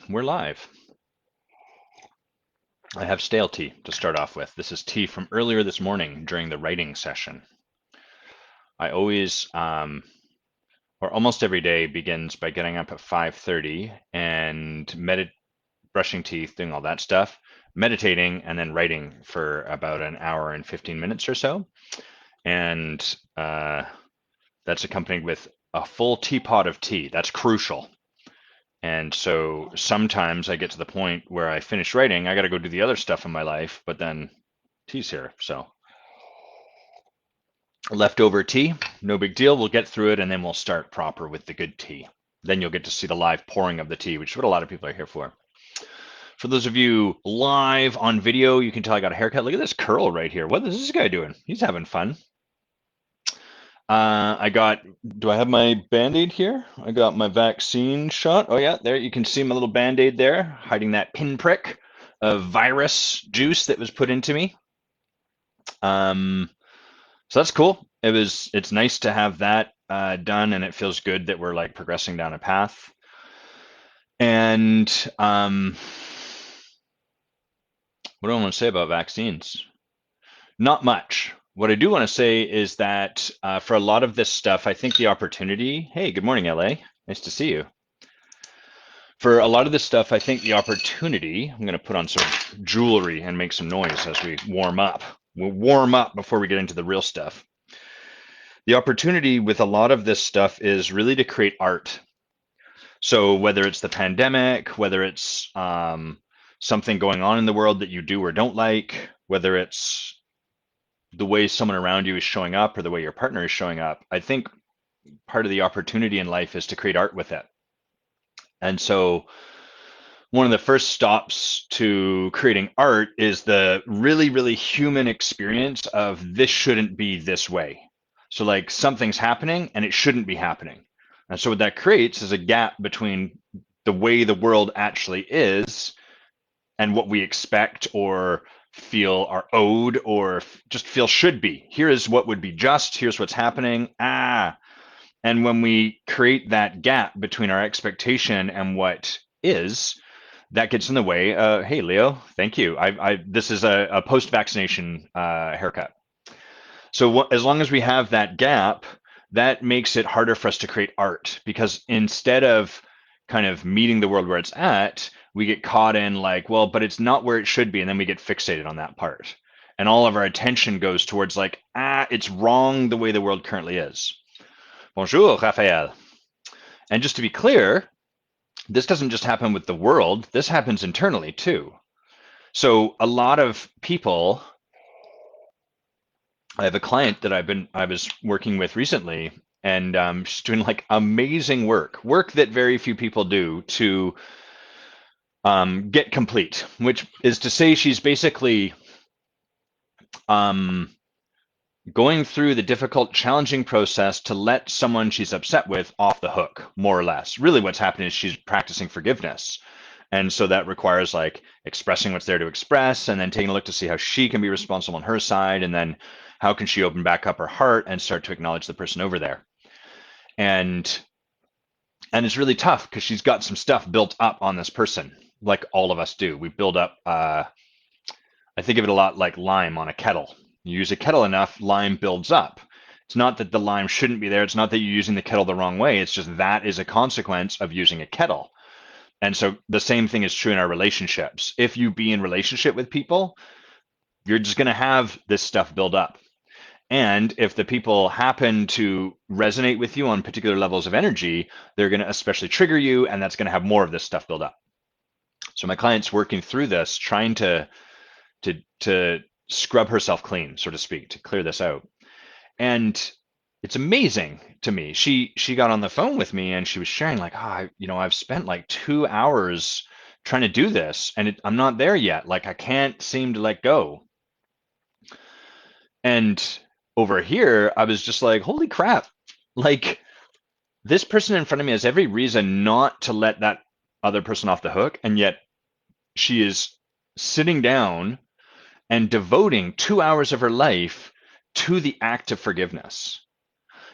We're live. I have stale tea to start off with. This is tea from earlier this morning during the writing session. I always, or almost every day begins by getting up at 5:30 and brushing teeth, doing all that stuff, meditating, and then writing for about an hour and 15 minutes or so. And that's accompanied with a full teapot of tea. That's crucial. And so sometimes I get to the point where I finish writing, I got to go do the other stuff in my life, but then tea's here. So leftover tea, no big deal. We'll get through it and then we'll start proper with the good tea. Then you'll get to see the live pouring of the tea, which is what a lot of people are here for. For those of you live on video, you can tell I got a haircut. Look at this curl right here. What is this guy doing? He's having fun. Do I have my Band-Aid here? I got my vaccine shot. Oh yeah, there you can see my little Band-Aid there, hiding that pinprick of virus juice that was put into me. So that's cool. It's nice to have that done, and it feels good that we're like progressing down a path. And what do I want to say about vaccines? Not much. What I do want to say is that for a lot of this stuff, I think the opportunity, hey, good morning, LA. Nice to see you. For a lot of this stuff, I think the opportunity, I'm going to put on some jewelry and make some noise as we warm up. We'll warm up before we get into the real stuff. The opportunity with a lot of this stuff is really to create art. So whether it's the pandemic, whether it's something going on in the world that you do or don't like, whether it's the way someone around you is showing up or the way your partner is showing up, I think part of the opportunity in life is to create art with it. And so one of the first stops to creating art is the really, really human experience of this shouldn't be this way. So like something's happening and it shouldn't be happening. And so what that creates is a gap between the way the world actually is and what we expect or feel are owed or just feel should be. Here is what would be just, here's what's happening. And when we create that gap between our expectation and what is, that gets in the way. Hey, Leo, thank you. This is a post-vaccination haircut. So as long as we have that gap, that makes it harder for us to create art, because instead of kind of meeting the world where it's at, we get caught in like, well, but it's not where it should be. And then we get fixated on that part. And all of our attention goes towards like, it's wrong the way the world currently is. Bonjour, Raphael. And just to be clear, this doesn't just happen with the world, this happens internally too. So a lot of people, I have a client that I was working with recently, and she's doing like amazing work that very few people do to get complete, which is to say she's basically going through the difficult, challenging process to let someone she's upset with off the hook, more or less. Really what's happening is she's practicing forgiveness. And so that requires like expressing what's there to express, and then taking a look to see how she can be responsible on her side, and then how can she open back up her heart and start to acknowledge the person over there. And it's really tough because she's got some stuff built up on this person, like all of us do. We build up, I think of it a lot like lime on a kettle. You use a kettle enough, lime builds up. It's not that the lime shouldn't be there. It's not that you're using the kettle the wrong way. It's just that is a consequence of using a kettle. And so the same thing is true in our relationships. If you be in relationship with people, you're just going to have this stuff build up. And if the people happen to resonate with you on particular levels of energy, they're going to especially trigger you, and that's going to have more of this stuff build up. So my client's working through this, trying to scrub herself clean, so to speak, to clear this out. And it's amazing to me. She got on the phone with me and she was sharing like, I've spent like 2 hours trying to do this, and I'm not there yet. Like I can't seem to let go. And over here, I was just like, holy crap. Like this person in front of me has every reason not to let that other person off the hook. And yet she is sitting down and devoting 2 hours of her life to the act of forgiveness.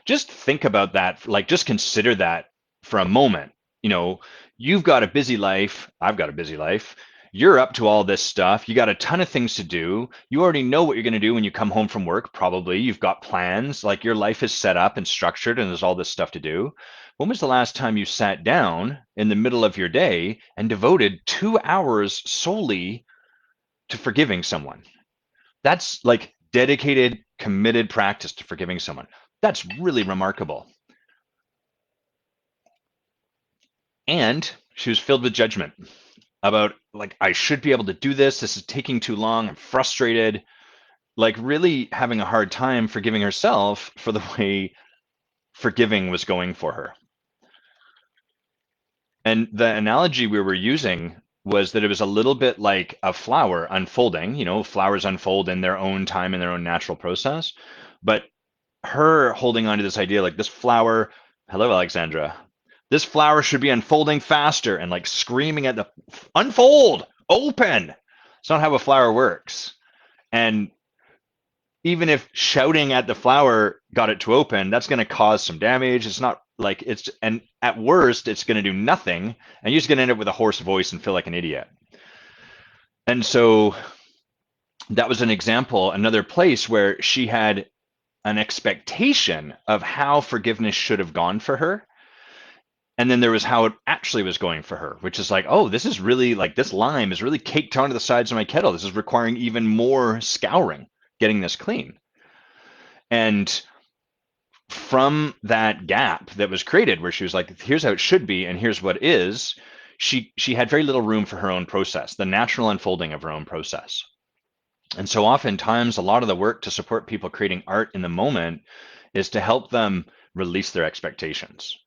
Just think about that. Like, just consider that for a moment. you've got a busy life. I've got a busy life. You're up to all this stuff. You got a ton of things to do. You already know what you're going to do when you come home from work, probably. You've got plans, like your life is set up and structured, and there's all this stuff to do. When was the last time you sat down in the middle of your day and devoted 2 hours solely to forgiving someone? That's like dedicated, committed practice to forgiving someone. That's really remarkable. And she was filled with judgment about, like, I should be able to do this. This is taking too long. I'm frustrated. Like, really having a hard time forgiving herself for the way forgiving was going for her. And the analogy we were using was that it was a little bit like a flower unfolding. You know, flowers unfold in their own time, in their own natural process. But her holding on to this idea, like, this flower, hello, Alexandra, this flower should be unfolding faster, and like screaming at the unfold, open. It's not how a flower works. And even if shouting at the flower got it to open, that's going to cause some damage. It's not like and at worst, it's going to do nothing. And you're just going to end up with a hoarse voice and feel like an idiot. And so that was an example, another place where she had an expectation of how forgiveness should have gone for her. And then there was how it actually was going for her, which is like, oh, this is really like, this lime is really caked onto the sides of my kettle. This is requiring even more scouring, getting this clean. And from that gap that was created where she was like, here's how it should be and here's what is, she had very little room for her own process, the natural unfolding of her own process. And so oftentimes a lot of the work to support people creating art in the moment is to help them release their expectations.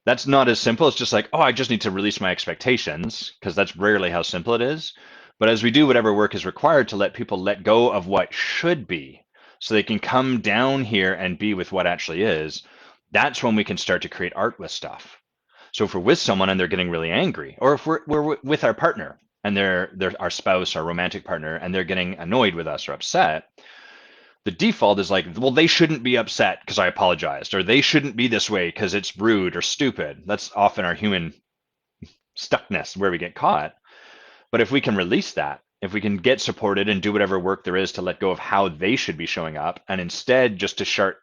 That's not as simple. It's just like, oh, I just need to release my expectations, because that's rarely how simple it is. But as we do whatever work is required to let people let go of what should be so they can come down here and be with what actually is, that's when we can start to create art with stuff. So if we're with someone and they're getting really angry, or if we're with our partner and they're our spouse, our romantic partner, and they're getting annoyed with us or upset, the default is like, well, they shouldn't be upset because I apologized, or they shouldn't be this way because it's rude or stupid. That's often our human stuckness where we get caught. But if we can release that, if we can get supported and do whatever work there is to let go of how they should be showing up, and instead just to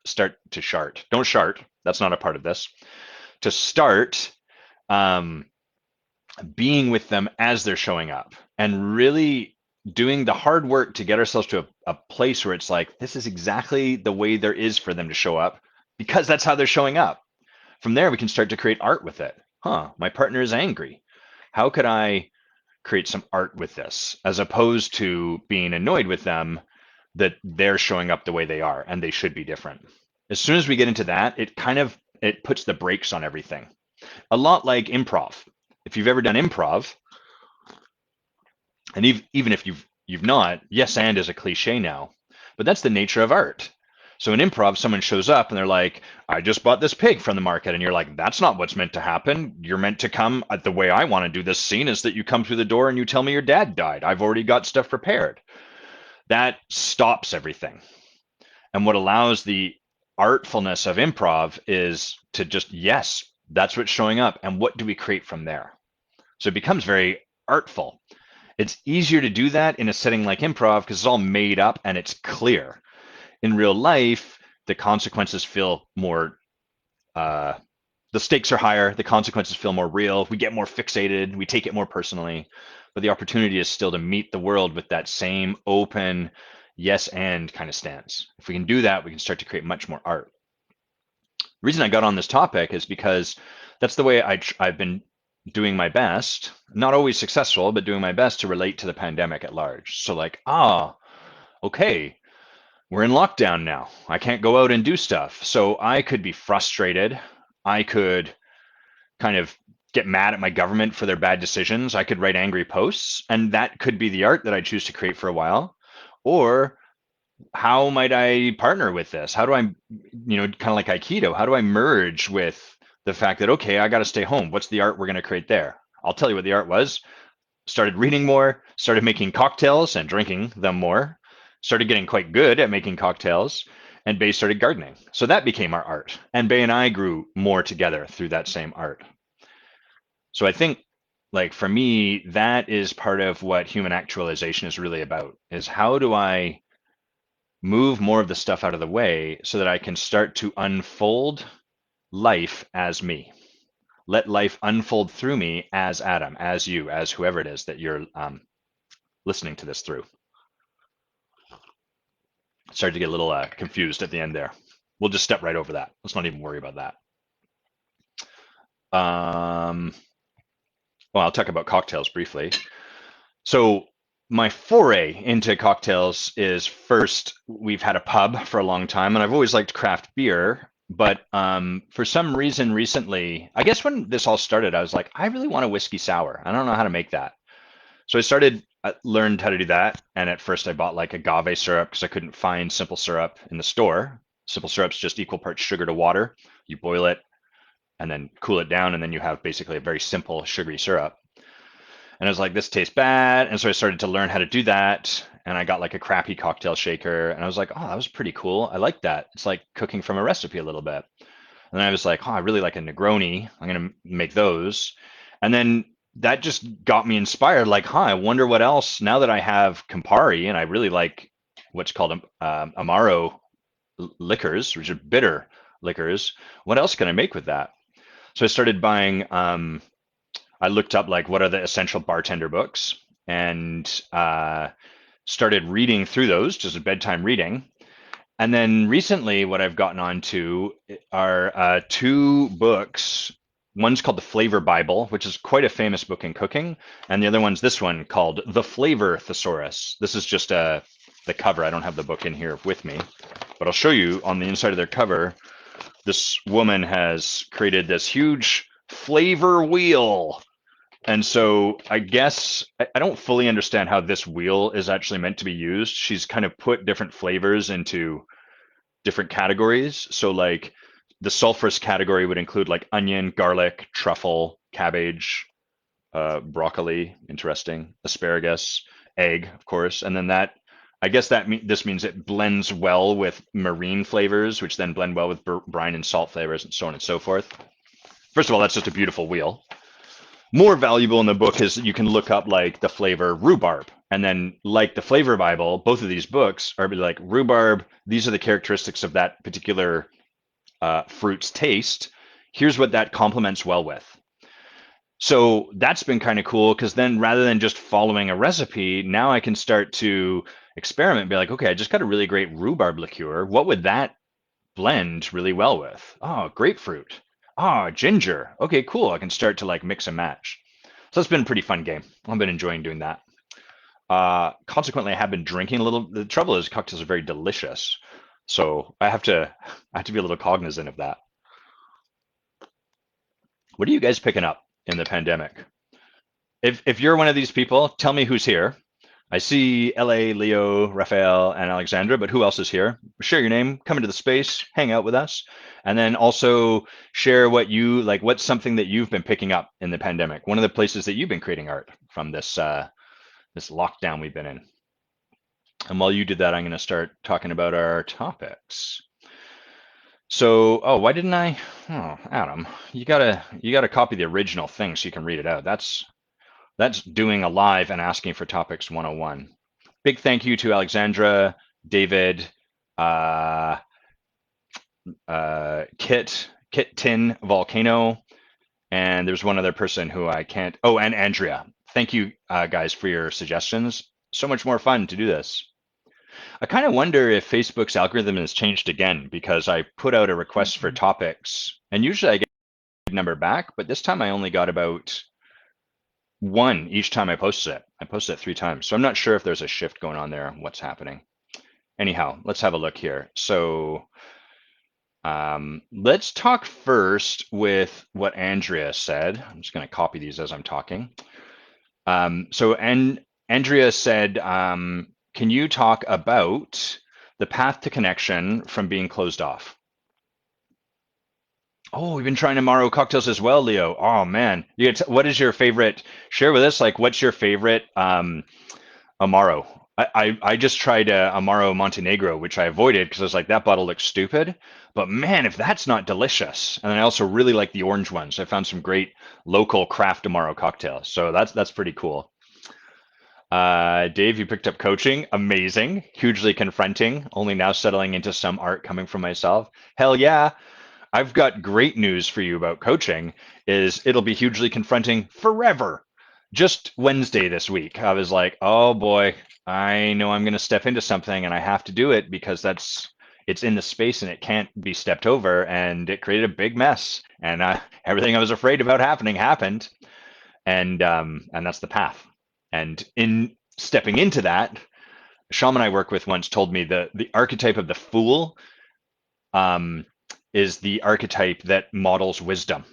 don't shart, that's not a part of this, to start being with them as they're showing up and really doing the hard work to get ourselves to a place where it's like, this is exactly the way there is for them to show up because that's how they're showing up. From there, we can start to create art with it. My partner is angry. How could I create some art with this, as opposed to being annoyed with them that they're showing up the way they are and they should be different? As soon as we get into that, it puts the brakes on everything. A lot like improv. If you've ever done improv, and even if you've not, yes and is a cliche now, but that's the nature of art. So in improv, someone shows up and they're like, I just bought this pig from the market. And you're like, that's not what's meant to happen. You're meant to come, the way I want to do this scene is that you come through the door and you tell me your dad died. I've already got stuff prepared. That stops everything. And what allows the artfulness of improv is to just, yes, that's what's showing up. And what do we create from there? So it becomes very artful. It's easier to do that in a setting like improv because it's all made up and it's clear. In real life, the consequences feel more, the stakes are higher, the consequences feel more real, we get more fixated, we take it more personally, but the opportunity is still to meet the world with that same open, yes and kind of stance. If we can do that, we can start to create much more art. The reason I got on this topic is because that's the way I've been doing my best, not always successful, but doing my best to relate to the pandemic at large. So like, okay, we're in lockdown now. I can't go out and do stuff. So I could be frustrated. I could kind of get mad at my government for their bad decisions. I could write angry posts, and that could be the art that I choose to create for a while. Or how might I partner with this? How do I, kind of like Aikido, how do I merge with the fact that, okay, I got to stay home. What's the art we're going to create there? I'll tell you what the art was. Started reading more, started making cocktails and drinking them more, started getting quite good at making cocktails, and Bay started gardening. So that became our art. And Bay and I grew more together through that same art. So I think like for me, that is part of what human actualization is really about, is how do I move more of the stuff out of the way so that I can start to unfold life as me. Let life unfold through me as Adam, as you, as whoever it is that you're listening to this through. Started to get a little confused at the end there. We'll just step right over that. Let's not even worry about that. Well, I'll talk about cocktails briefly. So my foray into cocktails is, first, we've had a pub for a long time, and I've always liked craft beer. But for some reason recently, I guess when this all started, I was like, I really want a whiskey sour. I don't know how to make that. So learned how to do that. And at first I bought like agave syrup because I couldn't find simple syrup in the store. Simple syrup's just equal parts sugar to water. You boil it and then cool it down, and then you have basically a very simple sugary syrup. And I was like, this tastes bad. And so I started to learn how to do that. And I got like a crappy cocktail shaker. And I was like, oh, that was pretty cool. I like that. It's like cooking from a recipe a little bit. And then I was like, oh, I really like a Negroni. I'm going to make those. And then that just got me inspired. Like, I wonder what else, now that I have Campari and I really like what's called Amaro liquors, which are bitter liquors, what else can I make with that? So I started buying, I looked up like what are the essential bartender books, and started reading through those, just a bedtime reading. And then recently, what I've gotten onto are two books. One's called The Flavor Bible, which is quite a famous book in cooking, and the other one's this one called The Flavor Thesaurus. This is just the cover. I don't have the book in here with me, but I'll show you on the inside of their cover. This woman has created this huge flavor wheel. And so I guess I don't fully understand how this wheel is actually meant to be used. She's kind of put different flavors into different categories. So like the sulfurous category would include like onion, garlic, truffle, cabbage, broccoli, interesting, asparagus, egg, of course. And then that, I guess this means it blends well with marine flavors, which then blend well with brine and salt flavors, and so on and so forth. First of all, that's just a beautiful wheel. More valuable in the book is you can look up like the flavor rhubarb, and then like the Flavor Bible, both of these books are like rhubarb. These are the characteristics of that particular fruit's taste. Here's what that complements well with. So that's been kind of cool, because then rather than just following a recipe, now I can start to experiment and be like, okay, I just got a really great rhubarb liqueur. What would that blend really well with? Oh, grapefruit. Oh, ginger. Okay, cool. I can start to like mix and match. So it's been a pretty fun game. I've been enjoying doing that. Consequently, I have been drinking a little. The trouble is cocktails are very delicious. So I have to be a little cognizant of that. What are you guys picking up in the pandemic? If you're one of these people, tell me who's here. I see LA, Leo, Raphael, and Alexandra, but who else is here? Share your name, come into the space, hang out with us, and then also share what you like. What's something that you've been picking up in the pandemic? One of the places that you've been creating art from this this lockdown we've been in. And while you did that, I'm going to start talking about our topics. So, oh, why didn't I? Oh, Adam, you gotta copy the original thing so you can read it out. That's doing a live and asking for topics 101. Big thank you to Alexandra, David, Kit Tin Volcano, and there's one other person who I can't. Oh, and Andrea. Thank you, guys, for your suggestions. So much more fun to do this. I kind of wonder if Facebook's algorithm has changed again, because I put out a request for topics, and usually I get a number back, but this time I only got about one each time I posted it. I posted it 3 times. So I'm not sure if there's a shift going on there, what's happening. Anyhow, let's have a look here. So let's talk first with what Andrea said. I'm just going to copy these as I'm talking. Andrea said, can you talk about the path to connection from being closed off? Oh, we've been trying Amaro cocktails as well, Leo. Oh man, what is your favorite? Share with us, like, what's your favorite Amaro? I just tried Amaro Montenegro, which I avoided because I was like, that bottle looks stupid. But man, if that's not delicious. And I also really like the orange ones. I found some great local craft Amaro cocktails. So that's pretty cool. Dave, you picked up coaching. Amazing. Hugely confronting. Only now settling into some art coming from myself. Hell yeah. I've got great news for you about coaching is it'll be hugely confronting forever. Just Wednesday this week, I was like, oh boy, I know I'm going to step into something and I have to do it because it's in the space and it can't be stepped over, and it created a big mess, and everything I was afraid about happening happened, and that's the path. And in stepping into that, a shaman I work with once told me the archetype of the fool um, is the archetype that models wisdom.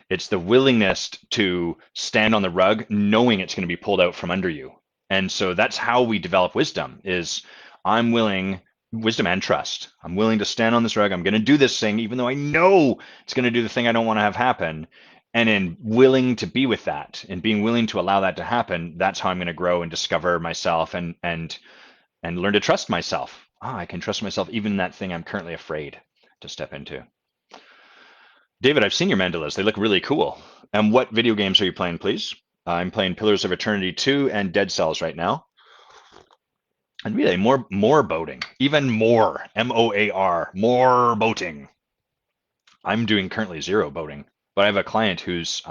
It's the willingness to stand on the rug, knowing it's going to be pulled out from under you. And so that's how we develop wisdom is I'm willing, wisdom and trust. I'm willing to stand on this rug. I'm going to do this thing, even though I know it's going to do the thing I don't want to have happen. And in willing to be with that and being willing to allow that to happen, that's how I'm going to grow and discover myself and learn to trust myself. I can trust myself even in that thing I'm currently afraid to step into. David, I've seen your mandalas. They look really cool. And what video games are you playing, please? I'm playing Pillars of Eternity 2 and Dead Cells right now. And really, more boating. Even more. MOAR. More boating. I'm doing currently zero boating. But I have a client who's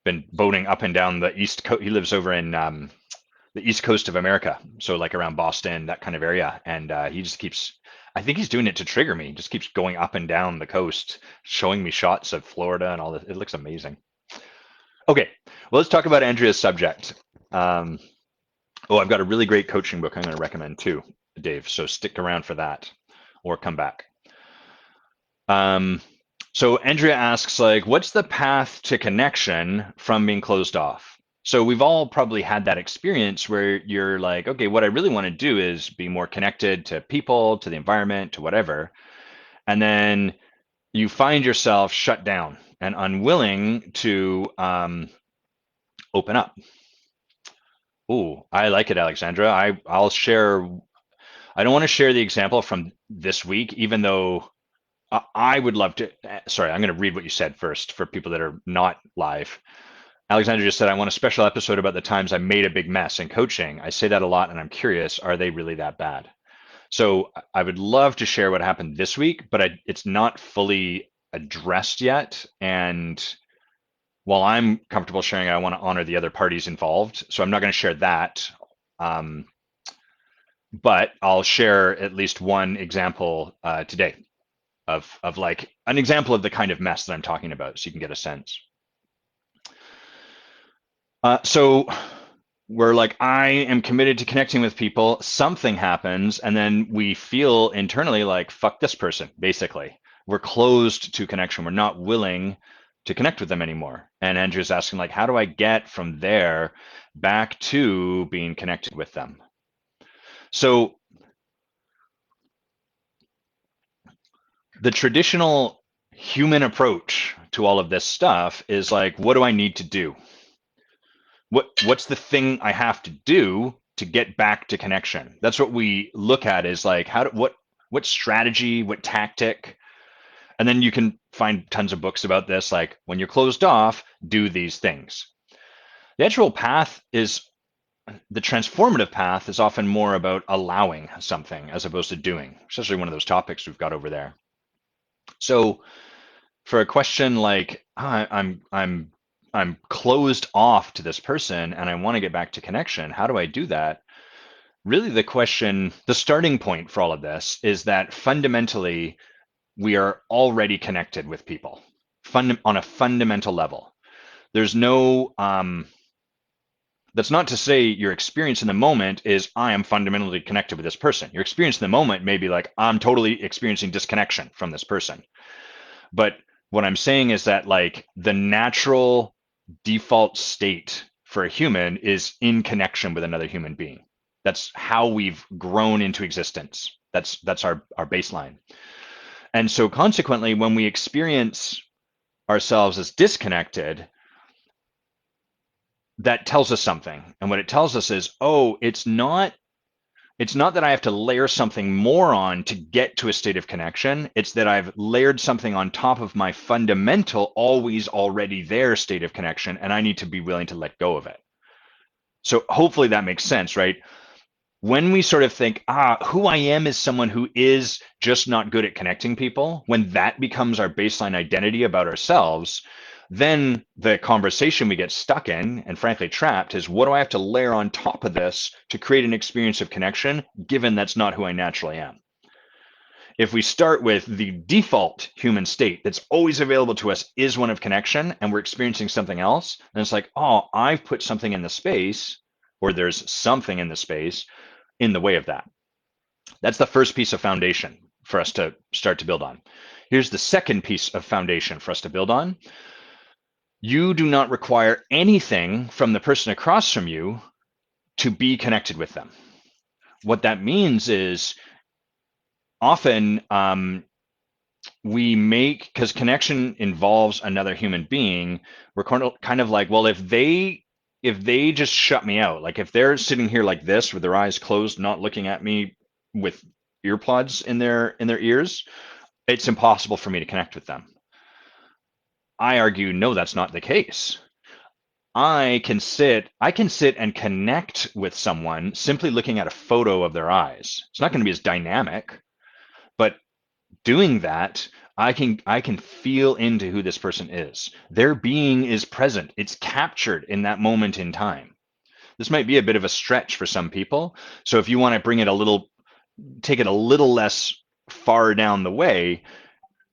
been boating up and down the East Coast. He lives over in the East Coast of America. So like around Boston, that kind of area. And he just keeps, I think he's doing it to trigger me. Just keeps going up and down the coast, showing me shots of Florida and all that. It looks amazing. Okay, well, let's talk about Andrea's subject. I've got a really great coaching book I'm going to recommend too, Dave. So stick around for that or come back. So Andrea asks, like, what's the path to connection from being closed off? So we've all probably had that experience where you're like, okay, what I really want to do is be more connected to people, to the environment, to whatever. And then you find yourself shut down and unwilling to open up. Ooh, I like it, Alexandra. I'll share. I don't want to share the example from this week, even though I would love to. Sorry, I'm going to read what you said first for people that are not live. Alexandra just said, I want a special episode about the times I made a big mess in coaching. I say that a lot and I'm curious, are they really that bad? So I would love to share what happened this week, but it's not fully addressed yet. And while I'm comfortable sharing, I want to honor the other parties involved. So I'm not going to share that. But I'll share at least one example today of like an example of the kind of mess that I'm talking about so you can get a sense. So we're like, I am committed to connecting with people. Something happens, and then we feel internally like, fuck this person, basically. We're closed to connection. We're not willing to connect with them anymore. And Andrew's asking, like, how do I get from there back to being connected with them? So the traditional human approach to all of this stuff is like, what do I need to do? What's the thing I have to do to get back to connection? That's what we look at is like what strategy, what tactic, and then you can find tons of books about this, like when you're closed off, do these things. The actual path is the transformative path is often more about allowing something as opposed to doing, especially one of those topics we've got over there. So for a question like I'm closed off to this person and I want to get back to connection. How do I do that? Really, the question, the starting point for all of this is that fundamentally, we are already connected with people on a fundamental level. There's no, that's not to say your experience in the moment is I am fundamentally connected with this person. Your experience in the moment may be like, I'm totally experiencing disconnection from this person. But what I'm saying is that like the natural default state for a human is in connection with another human being. That's how we've grown into existence. That's our baseline. And so consequently, when we experience ourselves as disconnected, that tells us something. And what it tells us is, oh, it's not It's not that I have to layer something more on to get to a state of connection. It's that I've layered something on top of my fundamental, always already there state of connection, and I need to be willing to let go of it. So hopefully that makes sense, right? When we sort of think, who I am is someone who is just not good at connecting people, when that becomes our baseline identity about ourselves, then the conversation we get stuck in and frankly trapped is, what do I have to layer on top of this to create an experience of connection, given that's not who I naturally am? If we start with the default human state that's always available to us is one of connection, and we're experiencing something else, then it's like, oh, I've put something in the space, or there's something in the space in the way of that. That's the first piece of foundation for us to start to build on. Here's the second piece of foundation for us to build on. You do not require anything from the person across from you to be connected with them. What that means is often we make, because connection involves another human being, we're kind of like, well, if they just shut me out, like if they're sitting here like this with their eyes closed, not looking at me with earplugs in their ears, it's impossible for me to connect with them. I argue, no, that's not the case. I can sit and connect with someone simply looking at a photo of their eyes. It's not going to be as dynamic, but doing that, I can feel into who this person is. Their being is present. It's captured in that moment in time. This might be a bit of a stretch for some people. So if you want to take it a little less far down the way,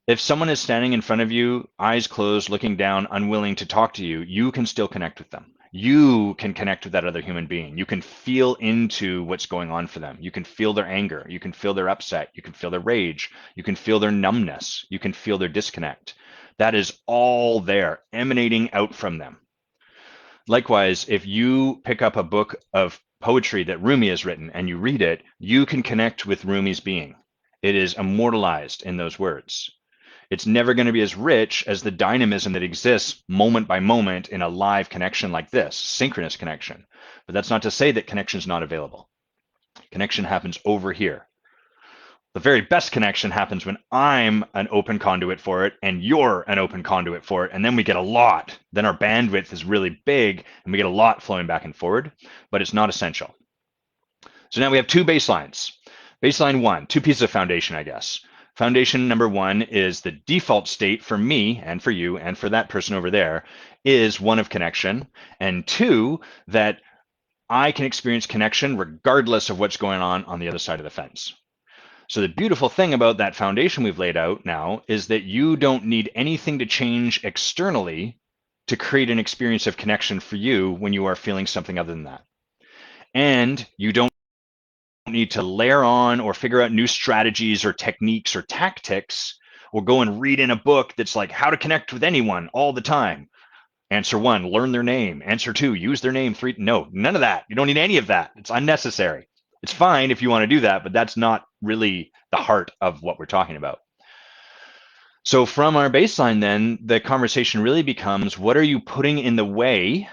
if someone is standing in front of you, eyes closed, looking down, unwilling to talk to you, you can still connect with them. You can connect with that other human being. You can feel into what's going on for them. You can feel their anger. You can feel their upset. You can feel their rage. You can feel their numbness. You can feel their disconnect. That is all there, emanating out from them. Likewise, if you pick up a book of poetry that Rumi has written and you read it, you can connect with Rumi's being. It is immortalized in those words. It's never going to be as rich as the dynamism that exists moment by moment in a live connection like this, synchronous connection. But that's not to say that connection is not available. Connection happens over here. The very best connection happens when I'm an open conduit for it and you're an open conduit for it, and then we get a lot. Then our bandwidth is really big and we get a lot flowing back and forward, but it's not essential. So now we have two baselines. Baseline one, two pieces of foundation, I guess. Foundation number one is the default state for me and for you and for that person over there is one of connection. And two, that I can experience connection regardless of what's going on the other side of the fence. So the beautiful thing about that foundation we've laid out now is that you don't need anything to change externally to create an experience of connection for you when you are feeling something other than that. And you don't need to layer on or figure out new strategies or techniques or tactics or go and read in a book that's like how to connect with anyone all the time. Answer one, learn their name. Answer two, use their name. Three, no, none of that. You don't need any of that. It's unnecessary. It's fine if you want to do that, but that's not really the heart of what we're talking about. So from our baseline, then, the conversation really becomes, what are you putting in the way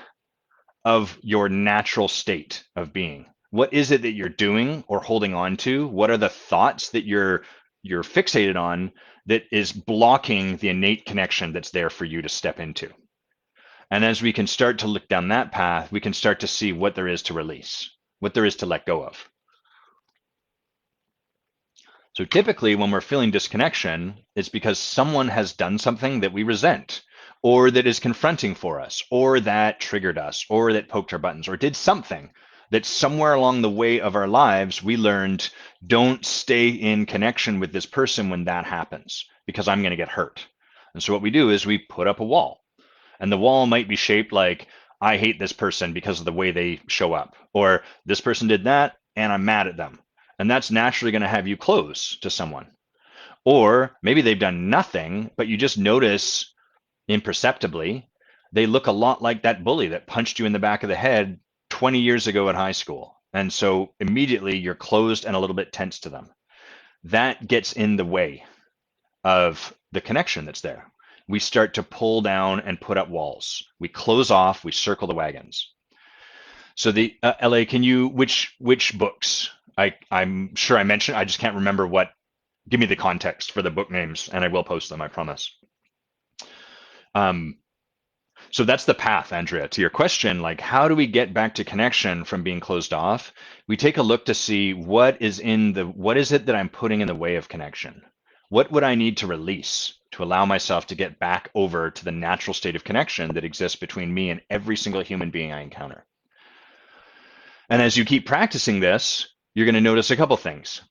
of your natural state of being? What is it that you're doing or holding on to? What are the thoughts that you're fixated on that is blocking the innate connection that's there for you to step into? And as we can start to look down that path, we can start to see what there is to release, what there is to let go of. So typically when we're feeling disconnection, it's because someone has done something that we resent, or that is confronting for us, or that triggered us, or that poked our buttons, or did something that somewhere along the way of our lives, we learned, don't stay in connection with this person when that happens, because I'm going to get hurt. And so what we do is we put up a wall. And the wall might be shaped like, I hate this person because of the way they show up, or this person did that and I'm mad at them. And that's naturally going to have you close to someone. Or maybe they've done nothing, but you just notice imperceptibly, they look a lot like that bully that punched you in the back of the head 20 years ago at high school. And so immediately you're closed and a little bit tense to them. That gets in the way of the connection that's there. We start to pull down and put up walls. We close off, we circle the wagons. So the LA, can you, which books I'm sure I mentioned, I just can't remember what. Give me the context for the book names and I will post them, I promise. Um, so that's the path, Andrea. To your question, like how do we get back to connection from being closed off? We take a look to see what is it that I'm putting in the way of connection? What would I need to release to allow myself to get back over to the natural state of connection that exists between me and every single human being I encounter? And as you keep practicing this, you're going to notice a couple things.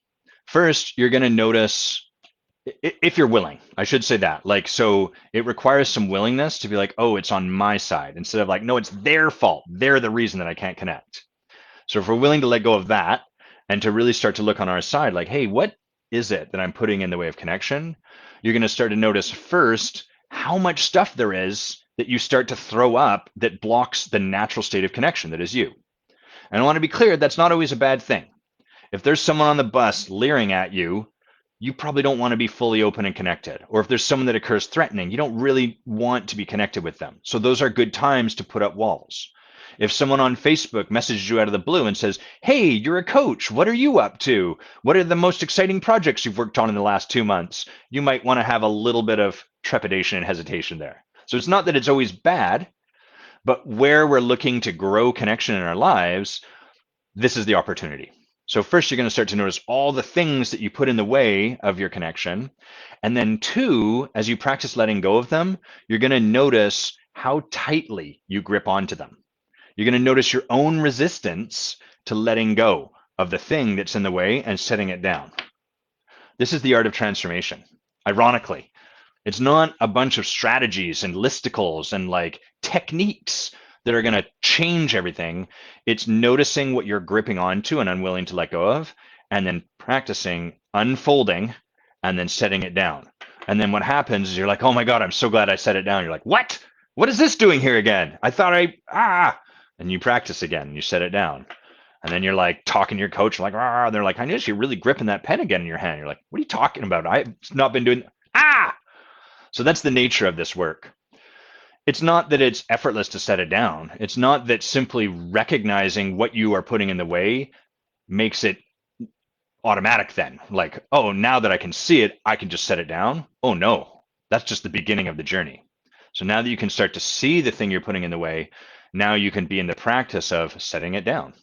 First, you're going to notice if you're willing, I should say that. Like, so it requires some willingness to be like, oh, it's on my side, instead of like, no, it's their fault. They're the reason that I can't connect. So if we're willing to let go of that and to really start to look on our side, like, hey, what is it that I'm putting in the way of connection? You're going to start to notice first how much stuff there is that you start to throw up that blocks the natural state of connection that is you. And I want to be clear, that's not always a bad thing. If there's someone on the bus leering at you, you probably don't want to be fully open and connected. Or if there's someone that occurs threatening, you don't really want to be connected with them. So those are good times to put up walls. If someone on Facebook messages you out of the blue and says, hey, you're a coach, what are you up to? What are the most exciting projects you've worked on in the last 2 months? You might want to have a little bit of trepidation and hesitation there. So it's not that it's always bad, but where we're looking to grow connection in our lives, this is the opportunity. So first, you're going to start to notice all the things that you put in the way of your connection. And then two, as you practice letting go of them, you're going to notice how tightly you grip onto them. You're going to notice your own resistance to letting go of the thing that's in the way and setting it down. This is the art of transformation. Ironically, it's not a bunch of strategies and listicles and like techniques that are going to change everything. It's noticing what you're gripping onto and unwilling to let go of, and then practicing unfolding and then setting it down. And then what happens is you're like, oh my God, I'm so glad I set it down. You're like, what? What is this doing here again? I thought and you practice again and you set it down. And then you're like talking to your coach, like, and they're like, I noticed you're really gripping that pen again in your hand. You're like, what are you talking about? I've not been doing, So that's the nature of this work. It's not that it's effortless to set it down. It's not that simply recognizing what you are putting in the way makes it automatic then. Like, oh, now that I can see it, I can just set it down. Oh no, that's just the beginning of the journey. So now that you can start to see the thing you're putting in the way, now you can be in the practice of setting it down.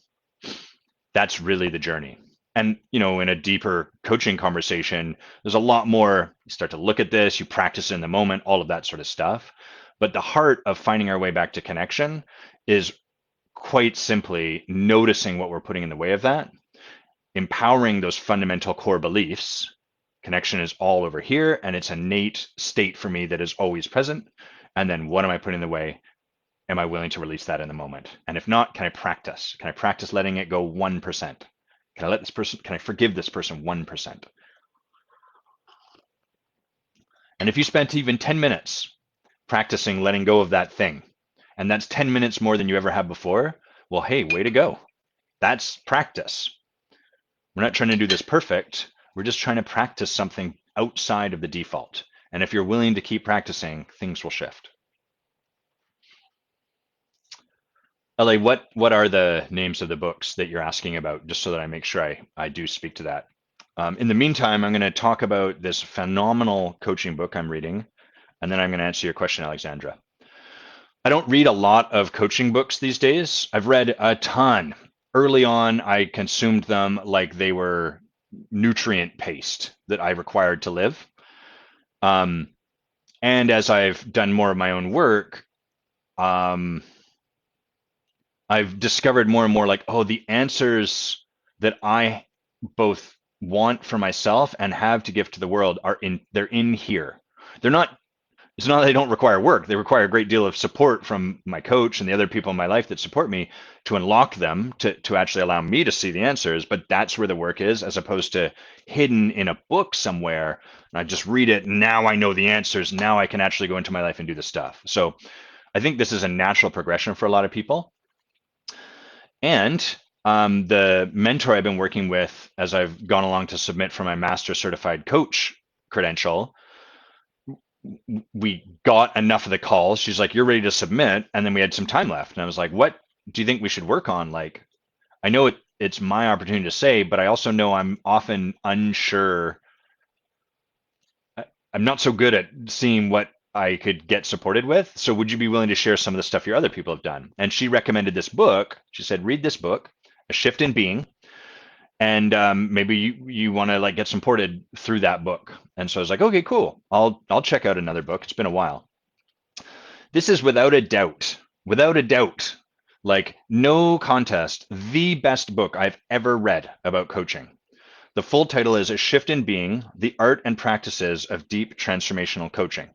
That's really the journey. And, in a deeper coaching conversation, there's a lot more. You start to look at this, you practice in the moment, all of that sort of stuff. But the heart of finding our way back to connection is quite simply noticing what we're putting in the way of that, empowering those fundamental core beliefs. Connection is all over here, and it's an innate state for me that is always present. And then what am I putting in the way? Am I willing to release that in the moment? And if not, can I practice? Can I practice letting it go 1%? Can I forgive this person 1%? And if you spent even 10 minutes practicing letting go of that thing, and that's 10 minutes more than you ever have before, well, hey, way to go. That's practice. We're not trying to do this perfect. We're just trying to practice something outside of the default. And if you're willing to keep practicing, things will shift. LA, what are the names of the books that you're asking about, just so that I make sure I do speak to that? In the meantime, I'm going to talk about this phenomenal coaching book I'm reading, and then I'm going to answer your question, Alexandra. I don't read a lot of coaching books these days. I've read a ton. Early on, I consumed them like they were nutrient paste that I required to live. And as I've done more of my own work, I've discovered more and more like, oh, the answers that I both want for myself and have to give to the world they're in here. It's not that they don't require work. They require a great deal of support from my coach and the other people in my life that support me to unlock them, to actually allow me to see the answers. But that's where the work is, as opposed to hidden in a book somewhere. And I just read it. Now I know the answers. Now I can actually go into my life and do the stuff. So I think this is a natural progression for a lot of people. And the mentor I've been working with as I've gone along to submit for my master certified coach credential, we got enough of the calls. She's like, you're ready to submit. And then we had some time left. And I was like, what do you think we should work on? Like, I know it's my opportunity to say, but I also know I'm often unsure. I'm not so good at seeing what I could get supported with. So would you be willing to share some of the stuff your other people have done? And she recommended this book. She said, read this book, A Shift in Being. And maybe you want to like get supported through that book. And so I was like, okay, cool. I'll check out another book. It's been a while. This is without a doubt, like no contest, the best book I've ever read about coaching. The full title is A Shift in Being, The Art and Practices of Deep Transformational Coaching.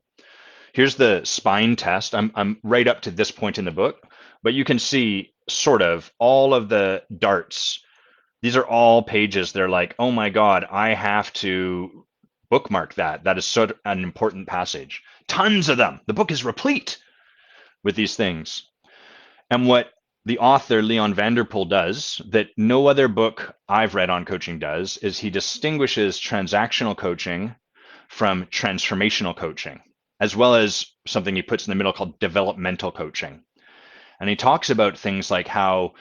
Here's the spine test. I'm right up to this point in the book, but you can see sort of all of the darts. These are all pages. They're like, oh my God, I have to bookmark that. That is such an important passage. Tons of them. The book is replete with these things. And what the author, Leon Vanderpool, does that no other book I've read on coaching does is he distinguishes transactional coaching from transformational coaching, as well as something he puts in the middle called developmental coaching. And he talks about things like how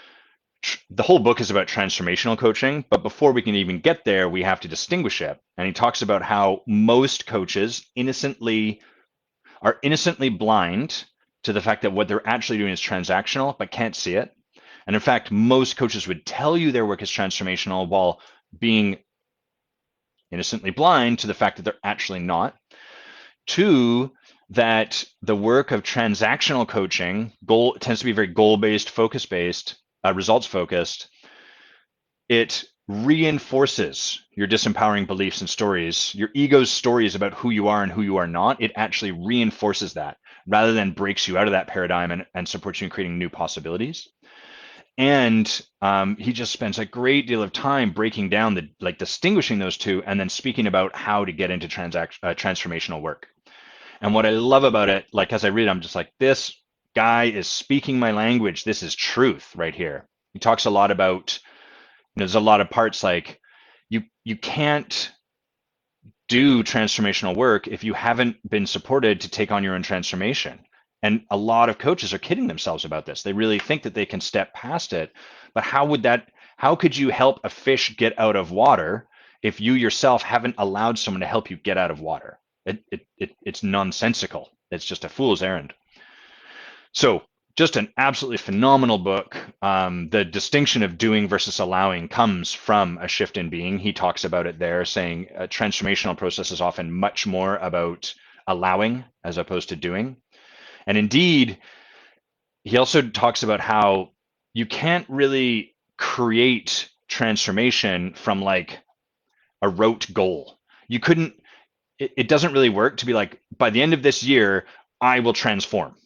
the whole book is about transformational coaching, but before we can even get there, we have to distinguish it. And he talks about how most coaches are innocently blind to the fact that what they're actually doing is transactional, but can't see it. And in fact, most coaches would tell you their work is transformational while being innocently blind to the fact that they're actually not. Two, that the work of transactional coaching tends to be very goal-based, focus-based, results-focused. It reinforces your disempowering beliefs and stories, your ego's stories about who you are and who you are not. It actually reinforces that rather than breaks you out of that paradigm and supports you in creating new possibilities. And he just spends a great deal of time breaking down distinguishing those two and then speaking about how to get into transformational work. And what I love about it, like as I read, I'm just like, this guy is speaking my language. This is truth right here. He talks a lot about, there's a lot of parts like you can't do transformational work if you haven't been supported to take on your own transformation. And a lot of coaches are kidding themselves about this. They really think that they can step past it. But how could you help a fish get out of water if you yourself haven't allowed someone to help you get out of water? It's nonsensical. It's just a fool's errand. So just an absolutely phenomenal book. The distinction of doing versus allowing comes from A Shift in Being. He talks about it there, saying a transformational process is often much more about allowing as opposed to doing. And indeed, he also talks about how you can't really create transformation from like a rote goal. It doesn't really work to be like, by the end of this year, I will transform.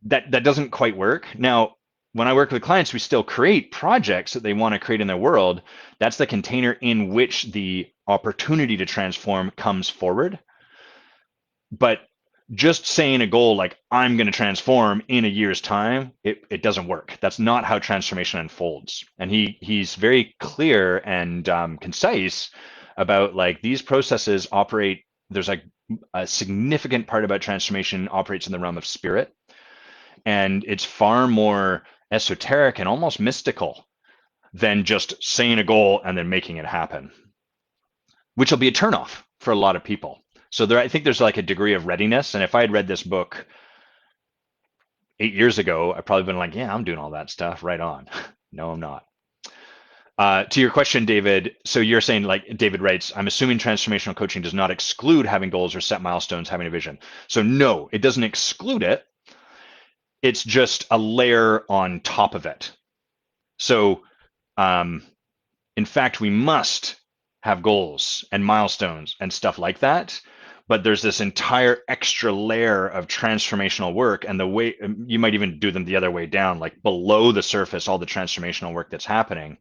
That doesn't quite work. Now, when I work with clients, we still create projects that they want to create in their world. That's the container in which the opportunity to transform comes forward. But just saying a goal like, I'm going to transform in a year's time, it doesn't work. That's not how transformation unfolds. And he's very clear and concise about like these processes operate. There's like a significant part about transformation operates in the realm of spirit. And it's far more esoteric and almost mystical than just saying a goal and then making it happen, which will be a turnoff for a lot of people. So I think there's like a degree of readiness. And if I had read this book 8 years ago, I'd probably been like, yeah, I'm doing all that stuff right on. No, I'm not. To your question, David, so you're saying, like David writes, I'm assuming transformational coaching does not exclude having goals or set milestones, having a vision. So no, it doesn't exclude it. It's just a layer on top of it. So in fact, we must have goals and milestones and stuff like that. But there's this entire extra layer of transformational work, and the way you might even do them the other way down, like below the surface, all the transformational work that's happening,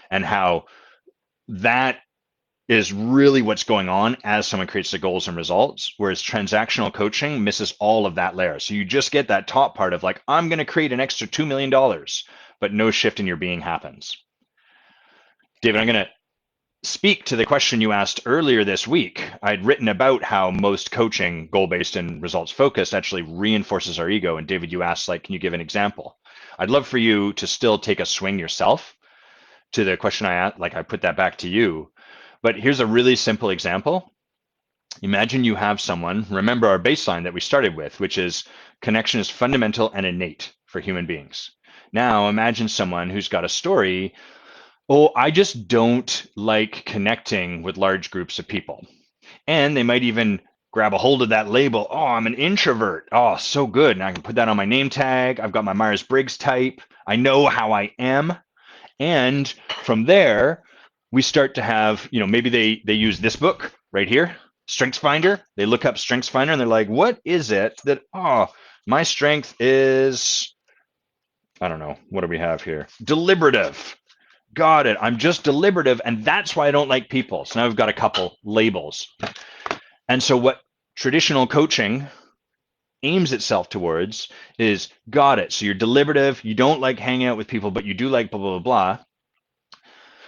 and how that is really what's going on as someone creates the goals and results, whereas transactional coaching misses all of that layer. So you just get that top part of like, I'm going to create an extra $2 million, but no shift in your being happens. David, I'm going to speak to the question you asked earlier this week. I'd written about how most coaching, goal-based and results-focused, actually reinforces our ego. And David, you asked, like, can you give an example? I'd love for you to still take a swing yourself to the question I asked, like I put that back to you. But here's a really simple example. Imagine you have someone, remember our baseline that we started with, which is connection is fundamental and innate for human beings. Now imagine someone who's got a story. Oh, I just don't like connecting with large groups of people. And they might even grab a hold of that label. Oh, I'm an introvert. Oh, so good. And I can put that on my name tag. I've got my Myers-Briggs type. I know how I am. And from there, we start to have, maybe they use this book right here, Strengthsfinder. They look up Strengthsfinder and they're like, what is it that, my strength is, I don't know, what do we have here? Deliberative. Got it. I'm just deliberative, and that's why I don't like people. So now we've got a couple labels. And so what traditional coaching aims itself towards is, got it. So you're deliberative, you don't like hanging out with people, but you do like blah, blah, blah, blah.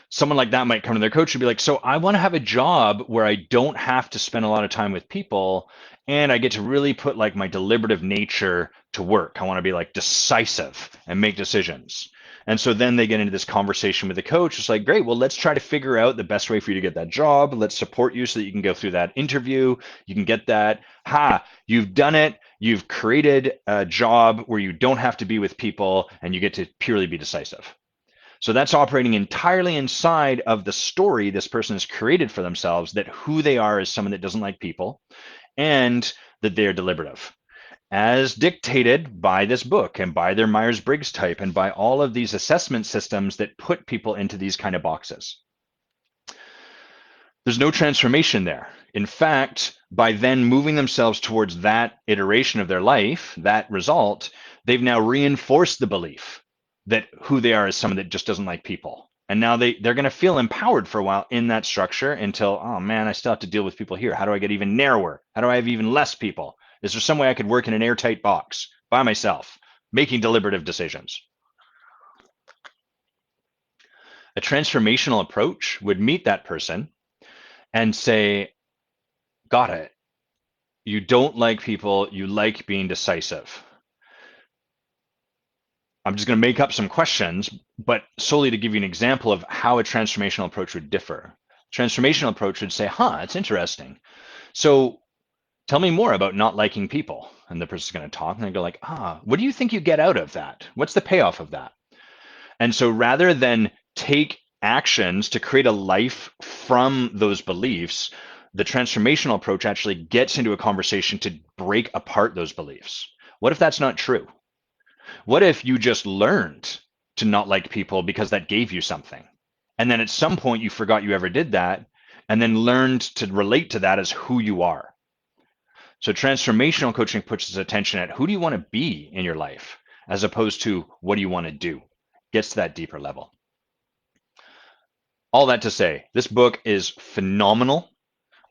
Someone like that might come to their coach and be like, so I want to have a job where I don't have to spend a lot of time with people and I get to really put like my deliberative nature to work. I want to be like decisive and make decisions. And so then they get into this conversation with the coach. It's like, great, well, let's try to figure out the best way for you to get that job. Let's support you so that you can go through that interview. You can get that. You've done it. You've created a job where you don't have to be with people and you get to purely be decisive. So that's operating entirely inside of the story this person has created for themselves, that who they are is someone that doesn't like people and that they are deliberative, as dictated by this book and by their Myers-Briggs type and by all of these assessment systems that put people into these kind of boxes. There's no transformation there. In fact, by then moving themselves towards that iteration of their life, that result, they've now reinforced the belief that who they are is someone that just doesn't like people. And now they're going to feel empowered for a while in that structure until, oh man, I still have to deal with people here. How do I get even narrower? How do I have even less people? Is there some way I could work in an airtight box by myself, making deliberative decisions? A transformational approach would meet that person and say, got it. You don't like people. You like being decisive. I'm just going to make up some questions, but solely to give you an example of how a transformational approach would differ. Transformational approach would say, it's interesting. So tell me more about not liking people. And the person's going to talk and they go like, what do you think you get out of that? What's the payoff of that? And so rather than take actions to create a life from those beliefs, the transformational approach actually gets into a conversation to break apart those beliefs. What if that's not true? What if you just learned to not like people because that gave you something? And then at some point you forgot you ever did that and then learned to relate to that as who you are. So transformational coaching puts its attention at who do you want to be in your life as opposed to what do you want to do? Gets to that deeper level. All that to say, this book is phenomenal.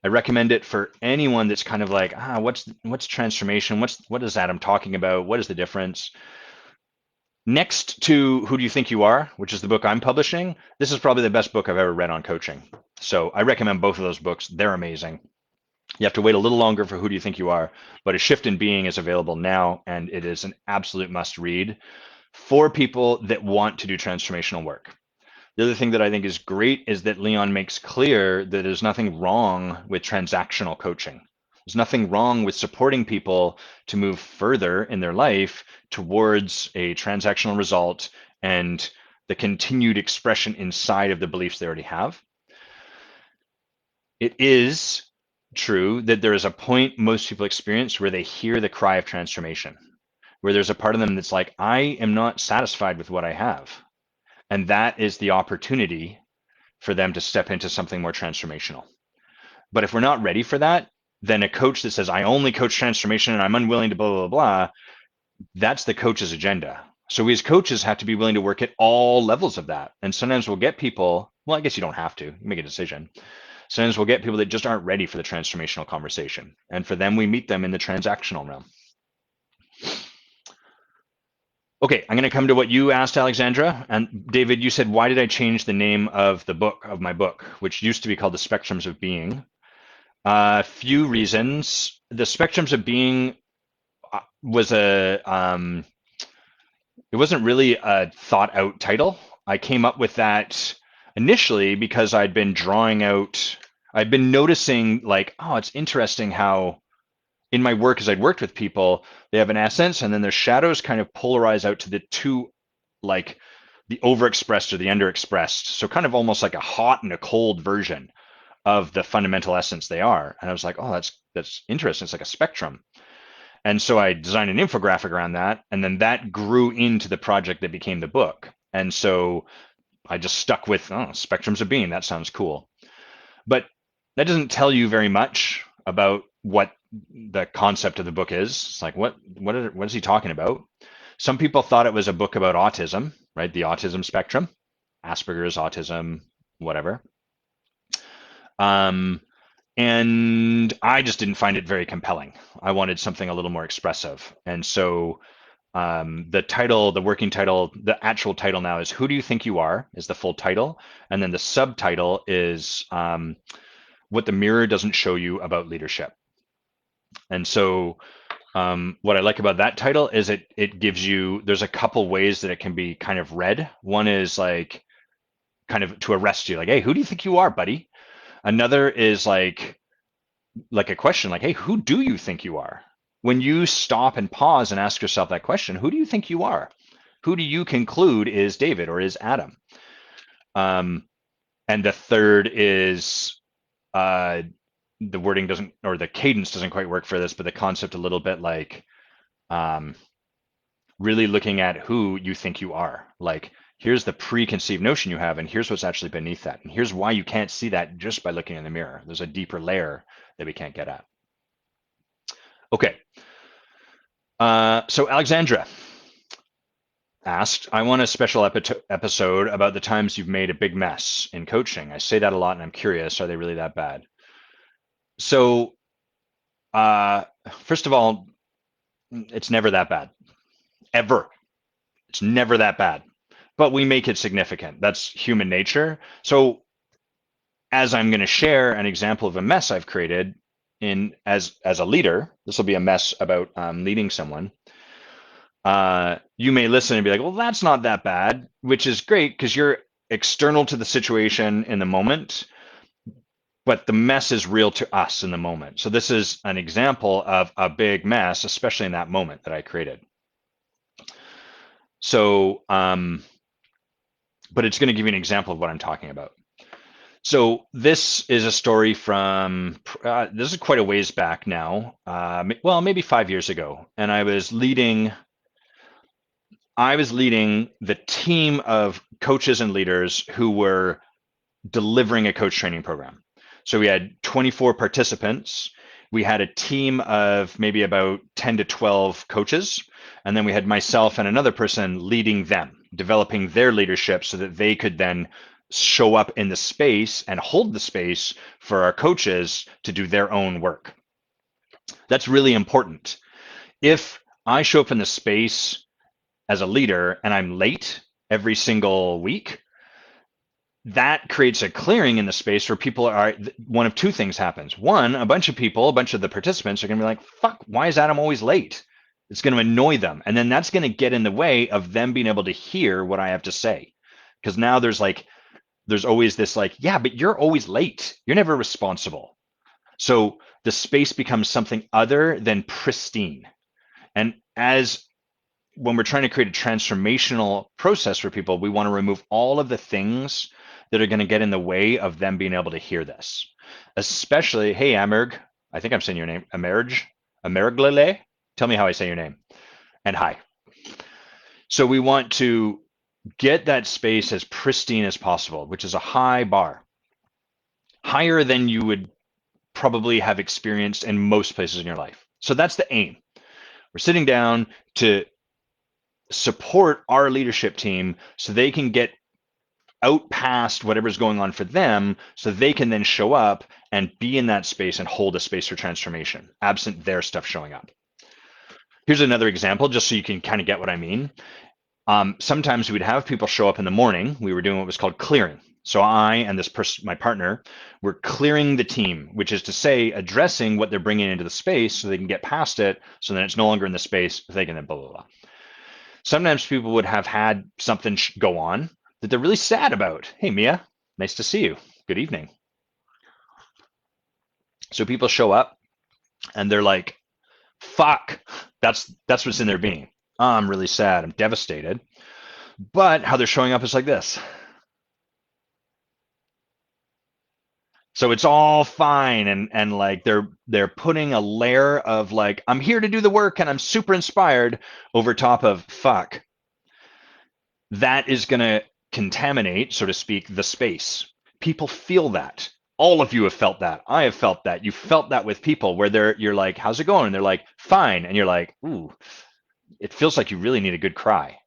I recommend it for anyone that's kind of like, what's transformation? What is Adam talking about? What is the difference? Next to Who Do You Think You Are, which is the book I'm publishing, this is probably the best book I've ever read on coaching. So I recommend both of those books. They're amazing. You have to wait a little longer for Who Do You Think You Are, but A Shift in Being is available now, and it is an absolute must read for people that want to do transformational work. The other thing that I think is great is that Leon makes clear that there's nothing wrong with transactional coaching. There's nothing wrong with supporting people to move further in their life towards a transactional result and the continued expression inside of the beliefs they already have. It is true that there is a point most people experience where they hear the cry of transformation, where there's a part of them that's like, I am not satisfied with what I have. And that is the opportunity for them to step into something more transformational. But if we're not ready for that, then a coach that says, I only coach transformation and I'm unwilling to blah, blah, blah, that's the coach's agenda. So we as coaches have to be willing to work at all levels of that. And sometimes we'll get people, well, I guess you don't have to, you make a decision. Sometimes we'll get people that just aren't ready for the transformational conversation. And for them, we meet them in the transactional realm. Okay, I'm going to come to what you asked, Alexandra. And David, you said, why did I change the name of the book, of my book, which used to be called The Spectrums of Being? A few reasons. The Spectrums of Being was it wasn't really a thought out title. I came up with that initially because I'd been noticing like, oh, it's interesting how in my work as I'd worked with people, they have an essence and then their shadows kind of polarize out to the two, like the overexpressed or the underexpressed. So kind of almost like a hot and a cold version of the fundamental essence they are. And I was like, oh, that's interesting. It's like a spectrum. And so I designed an infographic around that, and then that grew into the project that became the book. And so I just stuck with, oh, spectrums of being. That sounds cool. But that doesn't tell you very much about what the concept of the book is. It's like, what is he talking about? Some people thought it was a book about autism, right? The autism spectrum, Asperger's, autism, whatever. And I just didn't find it very compelling. I wanted something a little more expressive. And so the title, the working title, the actual title now is Who Do You Think You Are, is the full title. And then the subtitle is What the Mirror Doesn't Show You About Leadership. And so what I like about that title is it gives you, there's a couple ways that it can be kind of read. One is like kind of to arrest you, like, hey, who do you think you are, buddy? Another is like a question like, hey, who do you think you are? When you stop and pause and ask yourself that question, who do you think you are? Who do you conclude is David or is Adam? And the third is the wording doesn't, or the cadence doesn't quite work for this, but the concept a little bit like really looking at who you think you are. Like, here's the preconceived notion you have, and here's what's actually beneath that. And here's why you can't see that just by looking in the mirror. There's a deeper layer that we can't get at. Okay. So Alexandra asked, I want a special episode about the times you've made a big mess in coaching. I say that a lot and I'm curious, are they really that bad? So first of all, it's never that bad. Ever. It's never that bad. But we make it significant. That's human nature. So as I'm going to share an example of a mess I've created in as a leader, this will be a mess about leading someone. You may listen and be like, well, that's not that bad, which is great because you're external to the situation in the moment, but the mess is real to us in the moment. So this is an example of a big mess, especially in that moment that I created. So, but it's going to give you an example of what I'm talking about. So this is a story from, this is quite a ways back now, well, maybe 5 years ago. And I was leading the team of coaches and leaders who were delivering a coach training program. So we had 24 participants. We had a team of maybe about 10 to 12 coaches. And then we had myself and another person leading them, developing their leadership so that they could then show up in the space and hold the space for our coaches to do their own work. That's really important. If I show up in the space as a leader and I'm late every single week, that creates a clearing in the space where people are, one of two things happens. One, a bunch of the participants are going to be like, fuck, why is Adam always late? It's going to annoy them. And then that's going to get in the way of them being able to hear what I have to say. Because now there's always this like, yeah, but you're always late. You're never responsible. So the space becomes something other than pristine. And when we're trying to create a transformational process for people, we want to remove all of the things that are going to get in the way of them being able to hear this. Especially, hey, Amerg, I think I'm saying your name, Amerglele. Tell me how I say your name. And hi. So we want to get that space as pristine as possible, which is a high bar. Higher than you would probably have experienced in most places in your life. So that's the aim. We're sitting down to support our leadership team so they can get out past whatever's going on for them so they can then show up and be in that space and hold a space for transformation, absent their stuff showing up. Here's another example, just so you can kind of get what I mean. Sometimes we'd have people show up in the morning. We were doing what was called clearing. So I and this person, my partner, were clearing the team, which is to say addressing what they're bringing into the space so they can get past it so that it's no longer in the space, so they can then blah, blah, blah. Sometimes people would have had something go on that they're really sad about. Hey, Mia, nice to see you. Good evening. So people show up and they're like, fuck, that's what's in their being. I'm really sad. I'm devastated. But how they're showing up is like this. So it's all fine, and like they're putting a layer of like, I'm here to do the work and I'm super inspired over top of fuck. That is going to contaminate, so to speak, the space. People feel that. All of you have felt that. I have felt that. You felt that with people where you're like, how's it going? And they're like, fine. And you're like, ooh, it feels like you really need a good cry.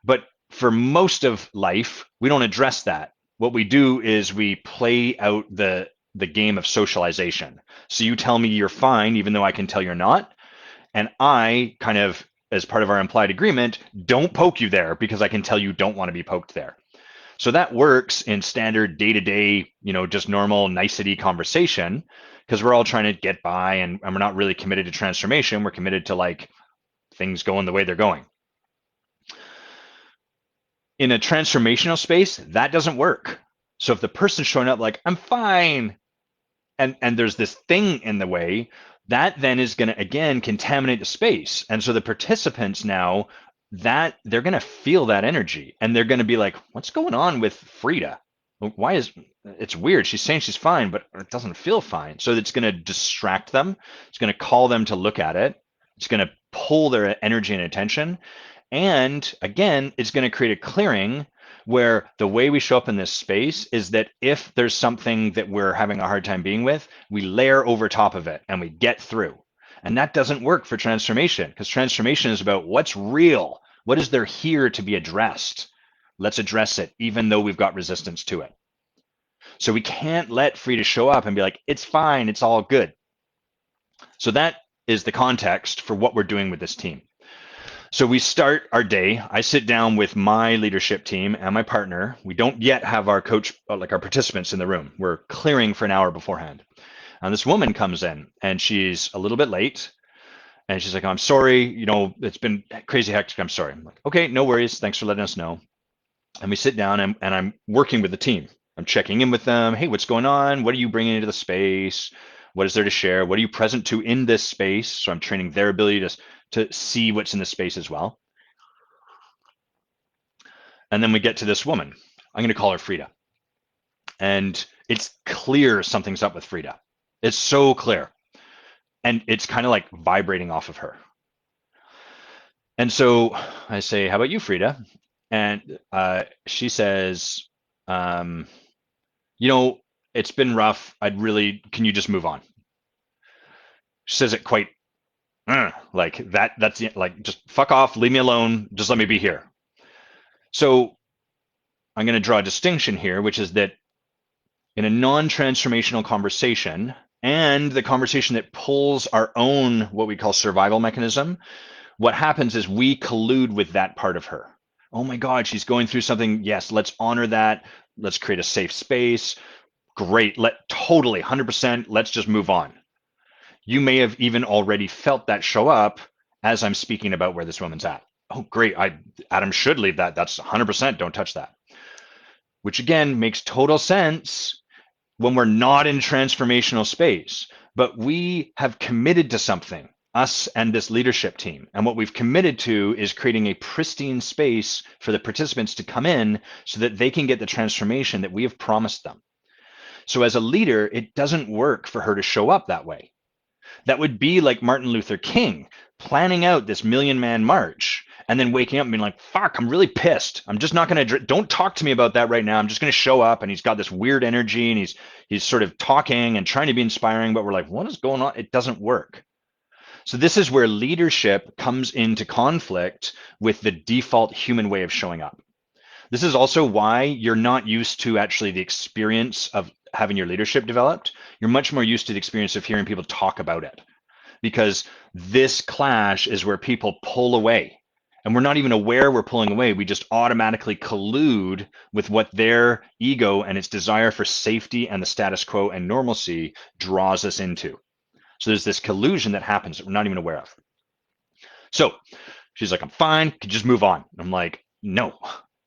But for most of life, we don't address that. What we do is we play out the game of socialization. So you tell me you're fine, even though I can tell you're not. And I kind of, as part of our implied agreement, don't poke you there because I can tell you don't want to be poked there. So that works in standard day-to-day, just normal nicety conversation, because we're all trying to get by and we're not really committed to transformation. We're committed to like things going the way they're going. In a transformational space, that doesn't work. So if the person's showing up like, I'm fine, and there's this thing in the way, that then is going to, again, contaminate the space. And so the participants now, that they're going to feel that energy and they're going to be like, what's going on with Frida? Why is it's weird? She's saying she's fine, but it doesn't feel fine. So it's going to distract them. It's going to call them to look at it. It's going to pull their energy and attention. And again, it's going to create a clearing where the way we show up in this space is that if there's something that we're having a hard time being with, we layer over top of it and we get through. And that doesn't work for transformation, because transformation is about what's real. What is there here to be addressed? Let's address it, even though we've got resistance to it. So we can't let Frida show up and be like, it's fine, it's all good. So that is the context for what we're doing with this team. So we start our day. I sit down with my leadership team and my partner. We don't yet have our coach, like our participants in the room. We're clearing for an hour beforehand. And this woman comes in and she's a little bit late. And she's like, I'm sorry, it's been crazy hectic. I'm sorry. I'm like, okay, no worries. Thanks for letting us know. And we sit down and I'm working with the team. I'm checking in with them. Hey, what's going on? What are you bringing into the space? What is there to share? What are you present to in this space? So I'm training their ability to see what's in the space as well. And then we get to this woman. I'm going to call her Frida. And it's clear something's up with Frida. It's so clear. And it's kind of like vibrating off of her. And so I say, how about you, Frida? And she says, it's been rough. Can you just move on? She says it quite like that. That's like, just fuck off, leave me alone. Just let me be here. So I'm going to draw a distinction here, which is that in a non-transformational conversation and the conversation that pulls our own, what we call survival mechanism, what happens is we collude with that part of her. Oh my God, she's going through something. Yes, let's honor that. Let's create a safe space. Great. Totally 100%. Let's just move on. You may have even already felt that show up as I'm speaking about where this woman's at. Oh, great. Adam should leave that. That's 100%. Don't touch that. Which again makes total sense when we're not in transformational space, but we have committed to something, us and this leadership team. And what we've committed to is creating a pristine space for the participants to come in so that they can get the transformation that we have promised them. So as a leader, it doesn't work for her to show up that way. That would be like Martin Luther King planning out this 1,000,000-man march and then waking up and being like, fuck, I'm really pissed. I'm just not going to, don't talk to me about that right now. I'm just going to show up. And he's got this weird energy and he's sort of talking and trying to be inspiring, but we're like, what is going on? It doesn't work. So this is where leadership comes into conflict with the default human way of showing up. This is also why you're not used to actually the experience of having your leadership developed. You're much more used to the experience of hearing people talk about it, because this clash is where people pull away and we're not even aware we're pulling away. We just automatically collude with what their ego and its desire for safety and the status quo and normalcy draws us into. So there's this collusion that happens that we're not even aware of. So She's like, I'm fine. Could you just move on? I'm like, no.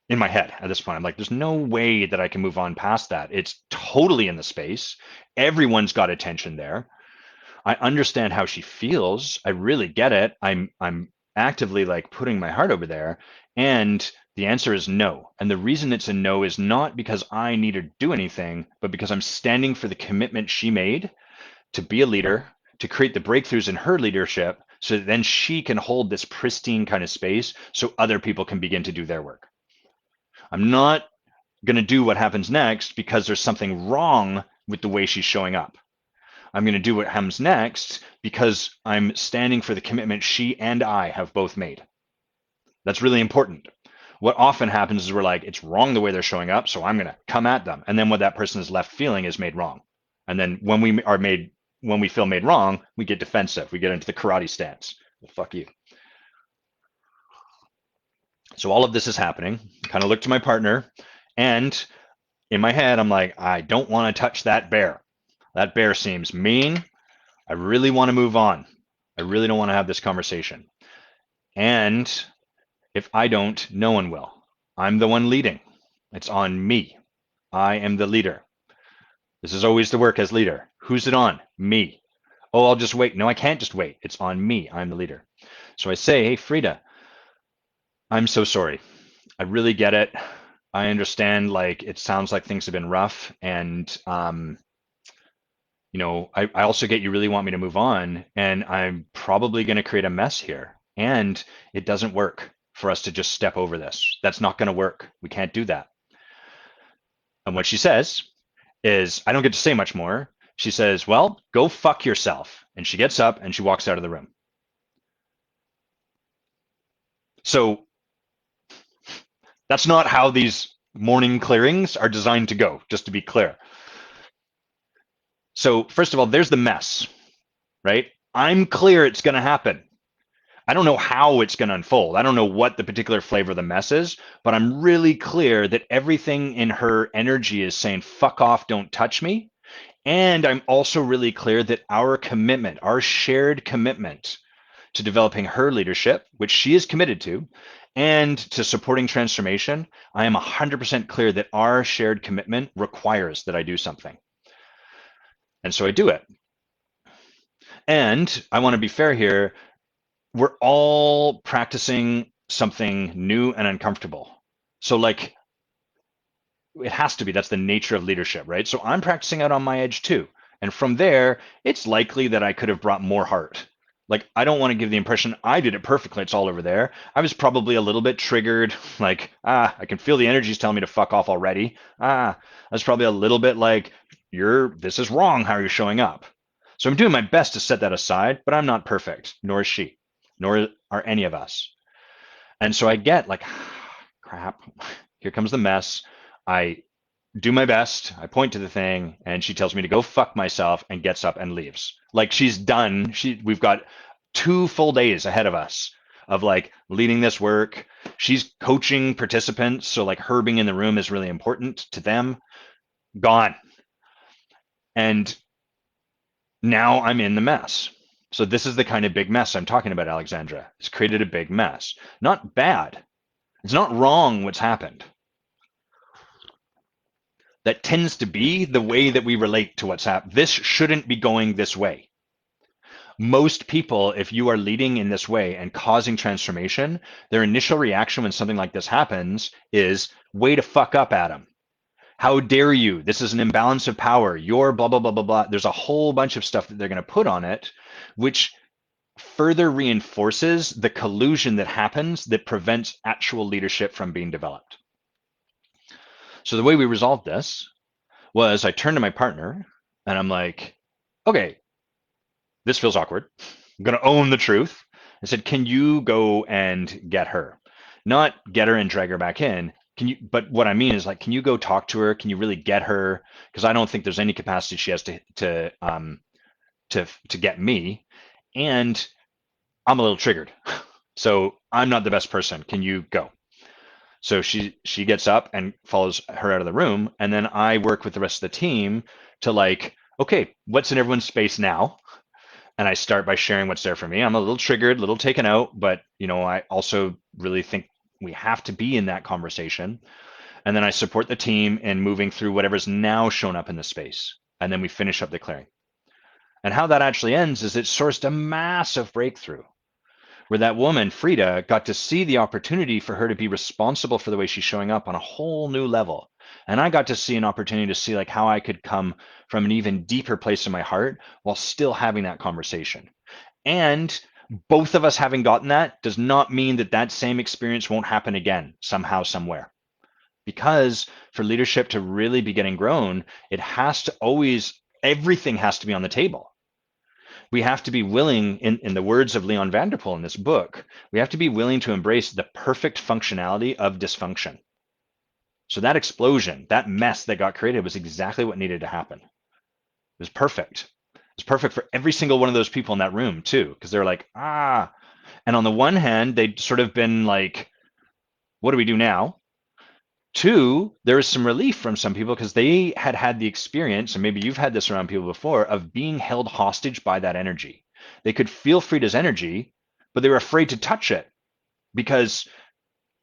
In my head at this point, I'm like, there's no way that I can move on past that. It's totally in the space. Everyone's got attention there. I understand how she feels. I really get it. I'm actively like putting my heart over there. And the answer is no. And the reason it's a no is not because I need to do anything, but because I'm standing for the commitment she made to be a leader, to create the breakthroughs in her leadership, so that then she can hold this pristine kind of space so other people can begin to do their work. I'm not going to do what happens next because there's something wrong with the way she's showing up. I'm going to do what happens next because I'm standing for the commitment she and I have both made. That's really important. What often happens is we're like, it's wrong the way they're showing up, so I'm going to come at them. And then what that person is left feeling is made wrong. And then when we feel made wrong, we get defensive. We get into the karate stance. Well, fuck you. So all of this is happening. I kind of look to my partner, and in my head, I'm like, I don't want to touch that bear. That bear seems mean. I really want to move on. I really don't want to have this conversation. And if I don't, no one will. I'm the one leading. It's on me. I am the leader. This is always the work as leader. Who's it on? Me. Oh, I'll just wait. No, I can't just wait. It's on me. I'm the leader. So I say, hey, Frida, I'm so sorry. I really get it. I understand, like, it sounds like things have been rough. And, I also get you really want me to move on. And I'm probably going to create a mess here. And it doesn't work for us to just step over this. That's not going to work. We can't do that. And what she says is, I don't get to say much more. She says, well, go fuck yourself. And she gets up and she walks out of the room. So that's not how these morning clearings are designed to go, just to be clear. So first of all, there's the mess, right? I'm clear it's going to happen. I don't know how it's going to unfold. I don't know what the particular flavor of the mess is, but I'm really clear that everything in her energy is saying, fuck off, don't touch me. And I'm also really clear that our commitment, our shared commitment to developing her leadership, which she is committed to, and to supporting transformation, I am 100% clear that our shared commitment requires that I do something. And so I do it. And I want to be fair here. We're all practicing something new and uncomfortable. So like, it has to be, that's the nature of leadership, right? So I'm practicing out on my edge too. And from there, it's likely that I could have brought more heart. Like, I don't want to give the impression I did it perfectly. It's all over there. I was probably a little bit triggered. Like, I can feel the energies telling me to fuck off already. I was probably a little bit like, this is wrong. How are you showing up? So I'm doing my best to set that aside, but I'm not perfect, nor is she, nor are any of us. And so I get like, crap, here comes the mess. I do my best. I point to the thing and she tells me to go fuck myself and gets up and leaves. Like, she's done. We've got 2 full days ahead of us of like leading this work. She's coaching participants. So like her being in the room is really important to them. Gone. And now I'm in the mess. So this is the kind of big mess I'm talking about, Alexandra. It's created a big mess. Not bad. It's not wrong what's happened. That tends to be the way that we relate to what's happened. This shouldn't be going this way. Most people, if you are leading in this way and causing transformation, their initial reaction when something like this happens is, way to fuck up, Adam. How dare you? This is an imbalance of power. You're blah, blah, blah, blah, blah. There's a whole bunch of stuff that they're going to put on it, which further reinforces the collusion that happens that prevents actual leadership from being developed. So the way we resolved this was I turned to my partner and I'm like, okay, this feels awkward. I'm going to own the truth. I said, can you go and get her? Not get her and drag her back in. But what I mean is, like, can you go talk to her? Can you really get her? Because I don't think there's any capacity she has to get me. And I'm a little triggered. So I'm not the best person. Can you go? So she gets up and follows her out of the room. And then I work with the rest of the team to like, okay, what's in everyone's space now? And I start by sharing what's there for me. I'm a little triggered, a little taken out, but I also really think we have to be in that conversation. And then I support the team in moving through whatever's now shown up in the space. And then we finish up the clearing. And how that actually ends is it sourced a massive breakthrough where that woman, Frida, got to see the opportunity for her to be responsible for the way she's showing up on a whole new level. And I got to see an opportunity to see like how I could come from an even deeper place in my heart while still having that conversation. And both of us having gotten that does not mean that that same experience won't happen again somehow, somewhere. Because for leadership to really be getting grown, it has to always, everything has to be on the table. We have to be willing, in the words of Leon Vanderpool in this book, we have to be willing to embrace the perfect functionality of dysfunction. So that explosion, that mess that got created was exactly what needed to happen. It was perfect. It was perfect for every single one of those people in that room too, because they're like, ah. And on the one hand, they'd sort of been like, what do we do now? Two, there was some relief from some people because they had had the experience, and maybe you've had this around people before, of being held hostage by that energy. They could feel Frida's energy, but they were afraid to touch it because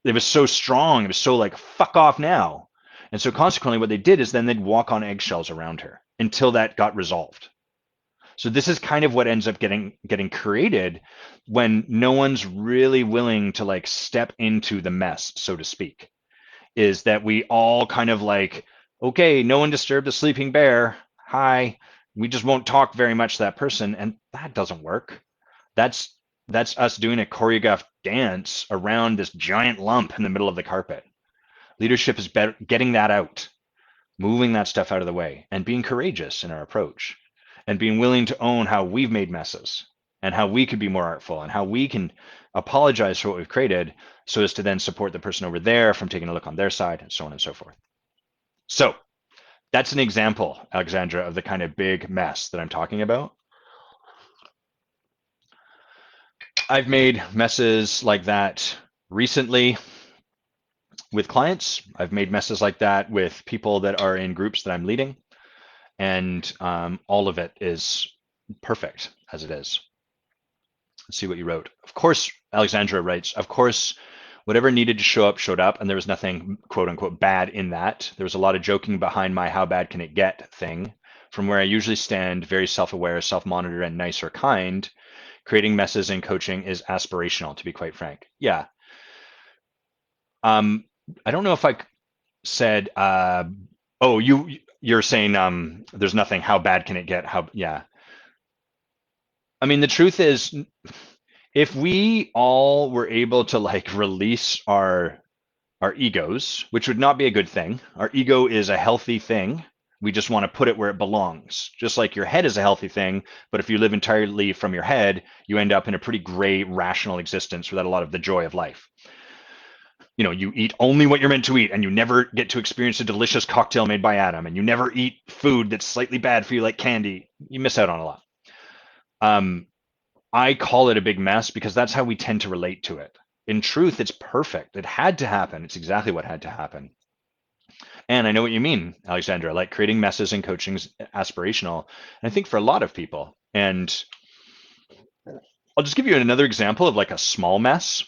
it was so strong. It was so like, fuck off now. And so consequently, what they did is then they'd walk on eggshells around her until that got resolved. So this is kind of what ends up getting created when no one's really willing to like step into the mess, so to speak, is that we all kind of like, okay, no one disturb the sleeping bear. Hi. We just won't talk very much to that person. And that doesn't work. That's us doing a choreographed dance around this giant lump in the middle of the carpet. Leadership is better getting that out, moving that stuff out of the way, and being courageous in our approach, and being willing to own how we've made messes and how we could be more artful and how we can apologize for what we've created so as to then support the person over there from taking a look on their side and so on and so forth. So that's an example, Alexandra, of the kind of big mess that I'm talking about. I've made messes like that recently with clients. I've made messes like that with people that are in groups that I'm leading. And all of it is perfect as it is. Let's see what you wrote. Of course, Alexandra writes, of course, whatever needed to show up showed up, and there was nothing quote unquote bad in that. There was a lot of joking behind my how bad can it get thing. From where I usually stand, very self-aware, self-monitor, and nice or kind, creating messes in coaching is aspirational, to be quite frank. Yeah. I don't know if I said, oh, you're saying there's nothing, how bad can it get? Yeah. I mean, the truth is, if we all were able to like release our egos, which would not be a good thing. Our ego is a healthy thing. We just want to put it where it belongs. Just like your head is a healthy thing, but if you live entirely from your head, you end up in a pretty gray, rational existence without a lot of the joy of life. You eat only what you're meant to eat, and you never get to experience a delicious cocktail made by Adam, and you never eat food that's slightly bad for you, like candy. You miss out on a lot. I call it a big mess because that's how we tend to relate to it. In truth, it's perfect. It had to happen. It's exactly what had to happen. And I know what you mean, Alexandra, like creating messes in coaching is aspirational. And I think for a lot of people, and I'll just give you another example of like a small mess,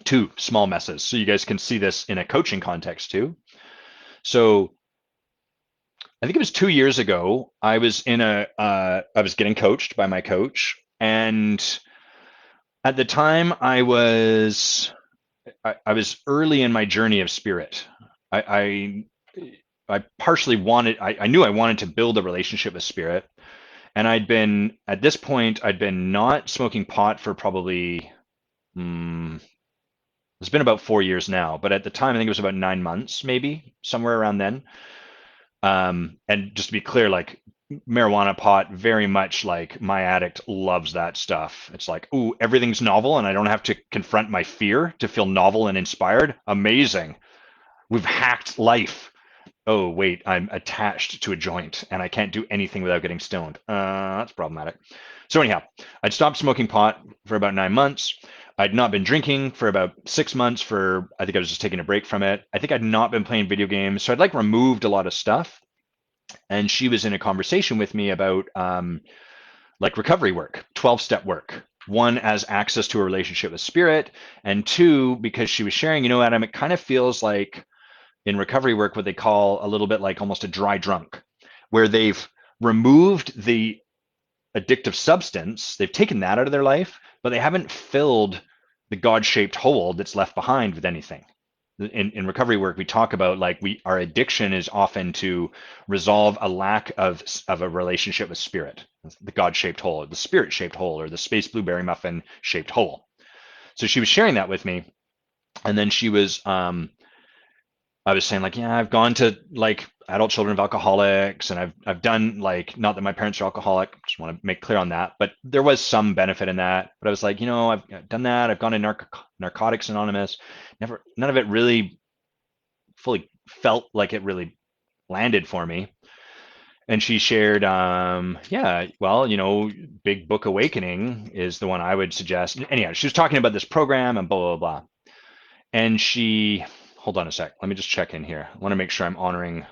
two small messes. So you guys can see this in a coaching context too. So I think it was 2 years ago, I was I was getting coached by my coach. And at the time I was early in my journey of spirit. I partially I knew I wanted to build a relationship with spirit. And at this point, I'd been not smoking pot for probably, it's been about 4 years now, but at the time, I think it was about 9 months, maybe somewhere around then. And just to be clear, like marijuana, pot, very much like my addict loves that stuff. It's like, ooh, everything's novel and I don't have to confront my fear to feel novel and inspired. Amazing. We've hacked life. Oh, wait, I'm attached to a joint and I can't do anything without getting stoned. That's problematic. So anyhow, I'd stopped smoking pot for about 9 months. I'd not been drinking for about 6 months I think I was just taking a break from it. I think I'd not been playing video games. So I'd like removed a lot of stuff. And she was in a conversation with me about like recovery work, 12-step work. One, as access to a relationship with spirit, and two, because she was sharing, Adam, it kind of feels like in recovery work what they call a little bit like almost a dry drunk, where they've removed the addictive substance, they've taken that out of their life, but they haven't filled the God-shaped hole that's left behind with anything. In recovery work, we talk about like our addiction is often to resolve a lack of a relationship with spirit, the God-shaped hole, or the spirit-shaped hole, or the space blueberry muffin shaped hole. So she was sharing that with me, and then she was I was saying like, yeah, I've gone to like adult children of alcoholics, and I've done like, not that my parents are alcoholic, just want to make clear on that, but there was some benefit in that. But I was like, I've done that. I've gone to Narcotics Anonymous. None of it really fully felt like it really landed for me. And she shared, yeah, well, Big Book Awakening is the one I would suggest. Anyhow, she was talking about this program and blah, blah, blah. And hold on a sec. Let me just check in here. I want to make sure I'm honoring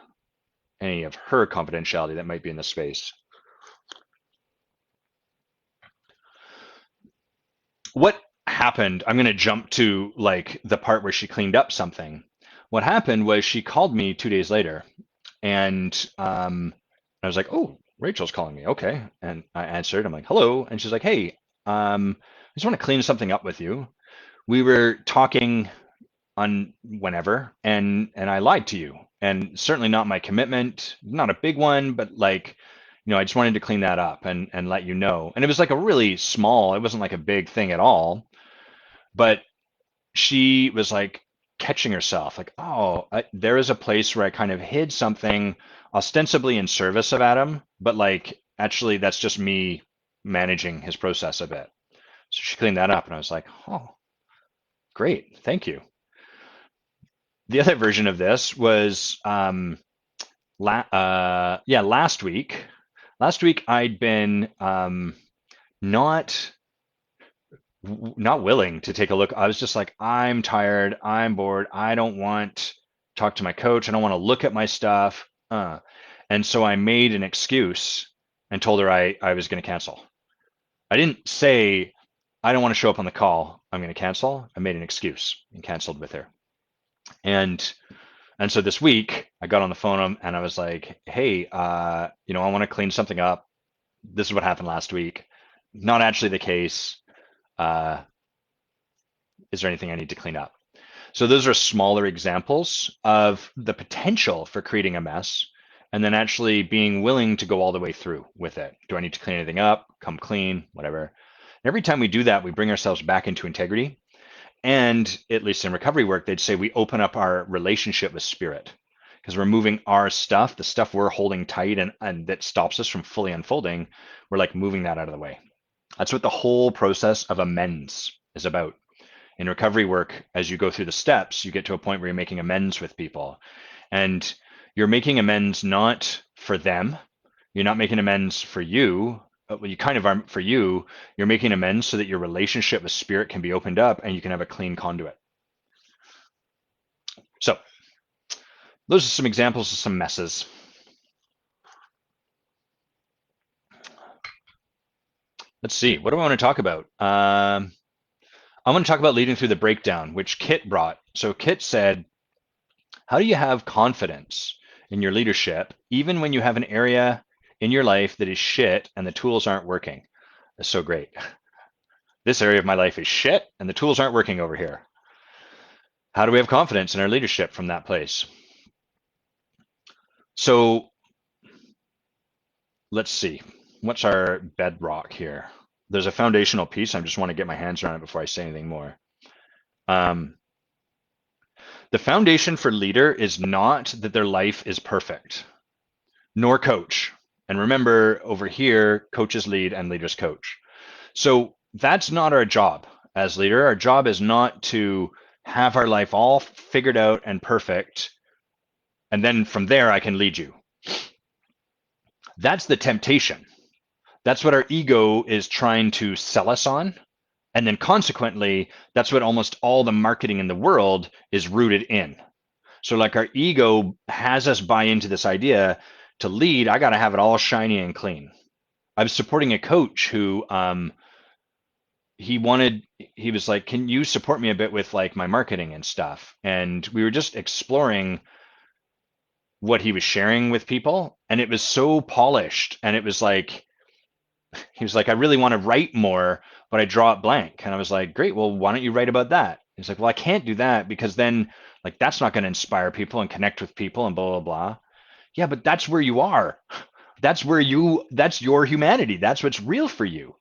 any of her confidentiality that might be in the space. What happened? I'm going to jump to like the part where she cleaned up something. What happened was she called me 2 days later, and I was like, oh, Rachel's calling me. Okay. And I answered. I'm like, hello. And she's like, hey, I just want to clean something up with you. We were talking on whenever, and I lied to you, and certainly not my commitment, not a big one, but like, I just wanted to clean that up and let you know. And it was like a really small, it wasn't like a big thing at all, but she was like catching herself, like, oh, there is a place where I kind of hid something ostensibly in service of Adam, but like actually that's just me managing his process a bit. So she cleaned that up, and I was like, oh, great, thank you. The other version of this was last week. Last week I'd been not willing to take a look. I was just like, I'm tired, I'm bored, I don't want to talk to my coach, I don't want to look at my stuff. And so I made an excuse and told her I was going to cancel. I didn't say I don't want to show up on the call, I'm going to cancel. I made an excuse and canceled with her. And so this week I got on the phone and I was like, hey, I want to clean something up. This is what happened last week. Not actually the case. Is there anything I need to clean up? So those are smaller examples of the potential for creating a mess, and then actually being willing to go all the way through with it. Do I need to clean anything up? Come clean, whatever. And every time we do that, we bring ourselves back into integrity. And at least in recovery work, they'd say we open up our relationship with spirit, because we're moving our stuff, the stuff we're holding tight and that stops us from fully unfolding. We're like moving that out of the way. That's what the whole process of amends is about. In recovery work, as you go through the steps, you get to a point where you're making amends with people. And you're making amends not for them. You're not making amends for you. Well, you kind of are for you. You're making amends so that your relationship with spirit can be opened up and you can have a clean conduit. So those are some examples of some messes. Let's see. What do I want to talk about? I want to talk about leading through the breakdown, which Kit brought. So Kit said, how do you have confidence in your leadership, even when you have an area in your life that is shit and the tools aren't working? That's so great. This area of my life is shit and the tools aren't working over here. How do we have confidence in our leadership from that place? So let's see. What's our bedrock here? There's a foundational piece. I just want to get my hands around it before I say anything more. The foundation for leader is not that their life is perfect, nor coach. And remember, over here, coaches lead and leaders coach. So that's not our job as leader. Our job is not to have our life all figured out and perfect, and then from there I can lead you. That's the temptation. That's what our ego is trying to sell us on. And then consequently, that's what almost all the marketing in the world is rooted in. So like our ego has us buy into this idea, to lead, I got to have it all shiny and clean. I was supporting a coach who he was like, can you support me a bit with like my marketing and stuff? And we were just exploring what he was sharing with people, and it was so polished, and it was like he was like, I really want to write more, but I draw it blank. And I was like, great, well, why don't you write about that? He's like, well, I can't do that because then like that's not going to inspire people and connect with people and blah blah blah. Yeah, but that's where you are. That's your humanity. That's what's real for you.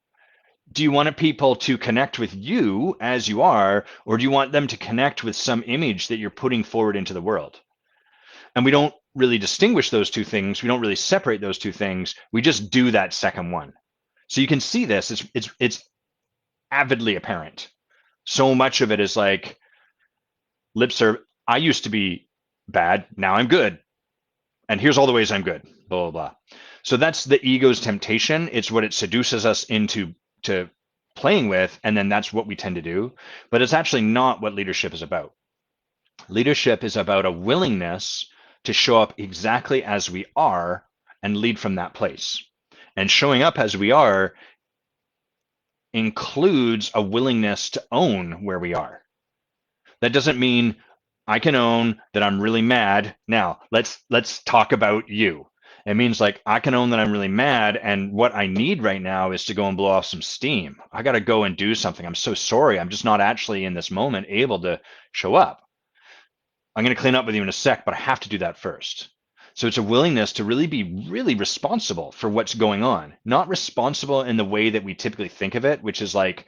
Do you want people to connect with you as you are, or do you want them to connect with some image that you're putting forward into the world? And we don't really distinguish those two things. We don't really separate those two things. We just do that second one. So you can see this. It's avidly apparent. So much of it is like lip service. I used to be bad. Now I'm good. And here's all the ways I'm good. Blah blah blah. So that's the ego's temptation. It's what it seduces us into to playing with, and then that's what we tend to do. But it's actually not what leadership is about. Leadership is about a willingness to show up exactly as we are and lead from that place. And showing up as we are includes a willingness to own where we are. That doesn't mean I can own that I'm really mad. Now, let's talk about you. It means like I can own that I'm really mad, and what I need right now is to go and blow off some steam. I got to go and do something. I'm so sorry. I'm just not actually in this moment able to show up. I'm going to clean up with you in a sec, but I have to do that first. So it's a willingness to really be really responsible for what's going on, not responsible in the way that we typically think of it, which is like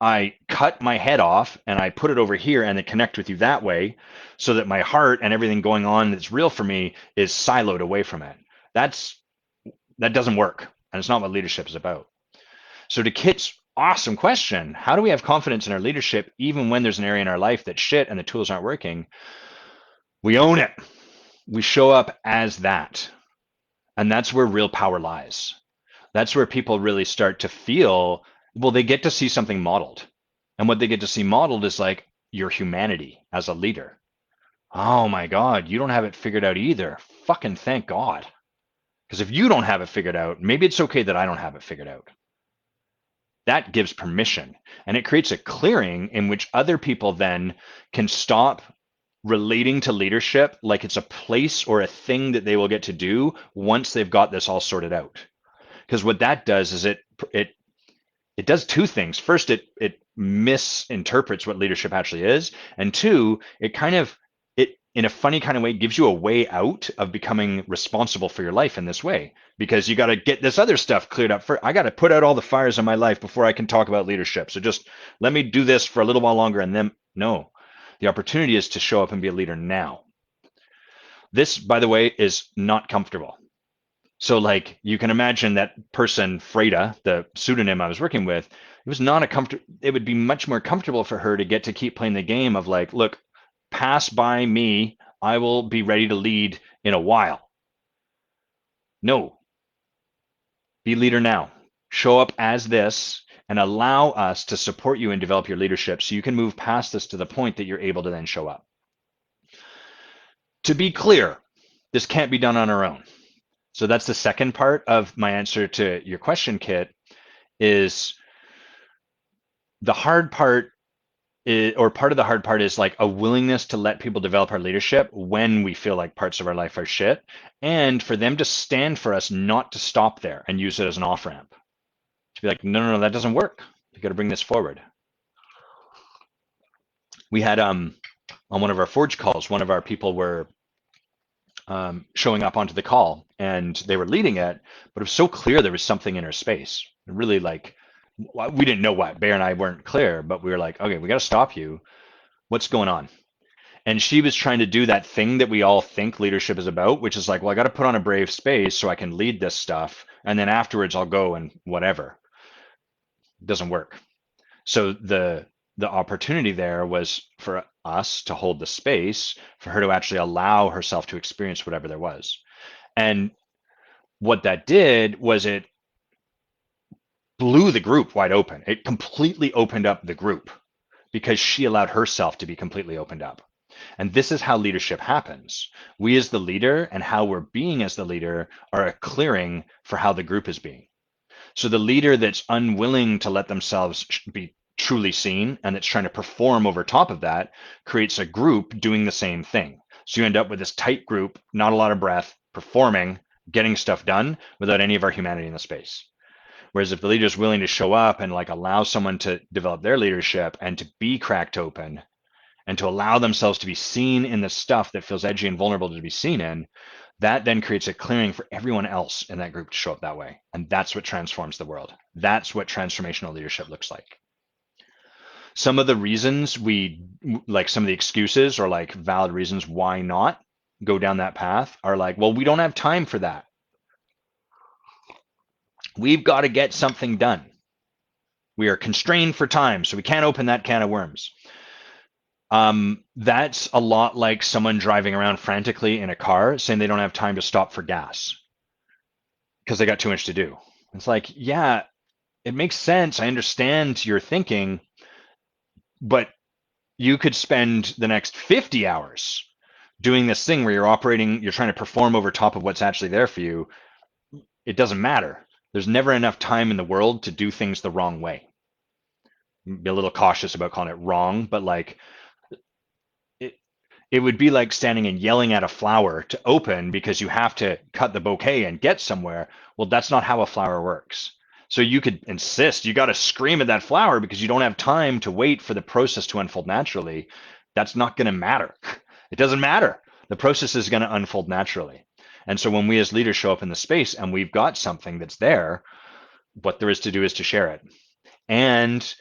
I cut my head off and I put it over here and then connect with you that way so that my heart and everything going on that's real for me is siloed away from it. That doesn't work, and it's not what leadership is about. So to Kit's awesome question, how do we have confidence in our leadership even when there's an area in our life that's shit and the tools aren't working? We own it. We show up as that. And that's where real power lies. That's where people really start to feel, well, they get to see something modeled. And what they get to see modeled is like your humanity as a leader. Oh my God, you don't have it figured out either. Fucking thank God. Because if you don't have it figured out, maybe it's okay that I don't have it figured out. That gives permission, and it creates a clearing in which other people then can stop relating to leadership like it's a place or a thing that they will get to do once they've got this all sorted out. Because what that does is it does two things. First, it misinterprets what leadership actually is, and two, it in a funny kind of way gives you a way out of becoming responsible for your life in this way, because you got to get this other stuff cleared up first. I got to put out all the fires in my life before I can talk about leadership. So just let me do this for a little while longer, and then no. The opportunity is to show up and be a leader now. This, by the way, is not comfortable. So like you can imagine that person, Freda, the pseudonym I was working with, it would be much more comfortable for her to get to keep playing the game of like, look, pass by me, I will be ready to lead in a while. No. Be leader now. Show up as this and allow us to support you and develop your leadership so you can move past this to the point that you're able to then show up. To be clear, this can't be done on our own. So that's the second part of my answer to your question, Kit, is the hard part part of the hard part is like a willingness to let people develop our leadership when we feel like parts of our life are shit, and for them to stand for us, not to stop there and use it as an off-ramp. To be like, no, that doesn't work. You got to bring this forward. We had on one of our Forge calls, one of our people were showing up onto the call and they were leading it, but it was so clear there was something in her space. Really like, we didn't know what. Bear and I weren't clear, but we were like, okay, we got to stop you. What's going on? And she was trying to do that thing that we all think leadership is about, which is like, well, I got to put on a brave space so I can lead this stuff. And then afterwards I'll go and whatever. It doesn't work. So the opportunity there was for us to hold the space for her to actually allow herself to experience whatever there was. And what that did was it blew the group wide open. It completely opened up the group because she allowed herself to be completely opened up. And this is how leadership happens. We as the leader and how we're being as the leader are a clearing for how the group is being. So the leader that's unwilling to let themselves be truly seen and that's trying to perform over top of that creates a group doing the same thing. So you end up with this tight group, not a lot of breath, performing, getting stuff done without any of our humanity in the space. Whereas if the leader is willing to show up and like allow someone to develop their leadership and to be cracked open and to allow themselves to be seen in the stuff that feels edgy and vulnerable to be seen in, that then creates a clearing for everyone else in that group to show up that way. And that's what transforms the world. That's what transformational leadership looks like. Some of the reasons like some of the excuses or like valid reasons why not go down that path are like, well, we don't have time for that. We've got to get something done. We are constrained for time, so we can't open that can of worms. That's a lot like someone driving around frantically in a car saying they don't have time to stop for gas because they got too much to do. It's like, yeah, it makes sense. I understand your thinking, but you could spend the next 50 hours doing this thing where you're trying to perform over top of what's actually there for you. It doesn't matter. There's never enough time in the world to do things the wrong way. Be a little cautious about calling it wrong, but like it would be like standing and yelling at a flower to open because you have to cut the bouquet and get somewhere. Well, that's not how a flower works. So you could insist, you got to scream at that flower because you don't have time to wait for the process to unfold naturally. That's not going to matter. It doesn't matter. The process is going to unfold naturally. And so when we as leaders show up in the space and we've got something that's there, what there is to do is to share it and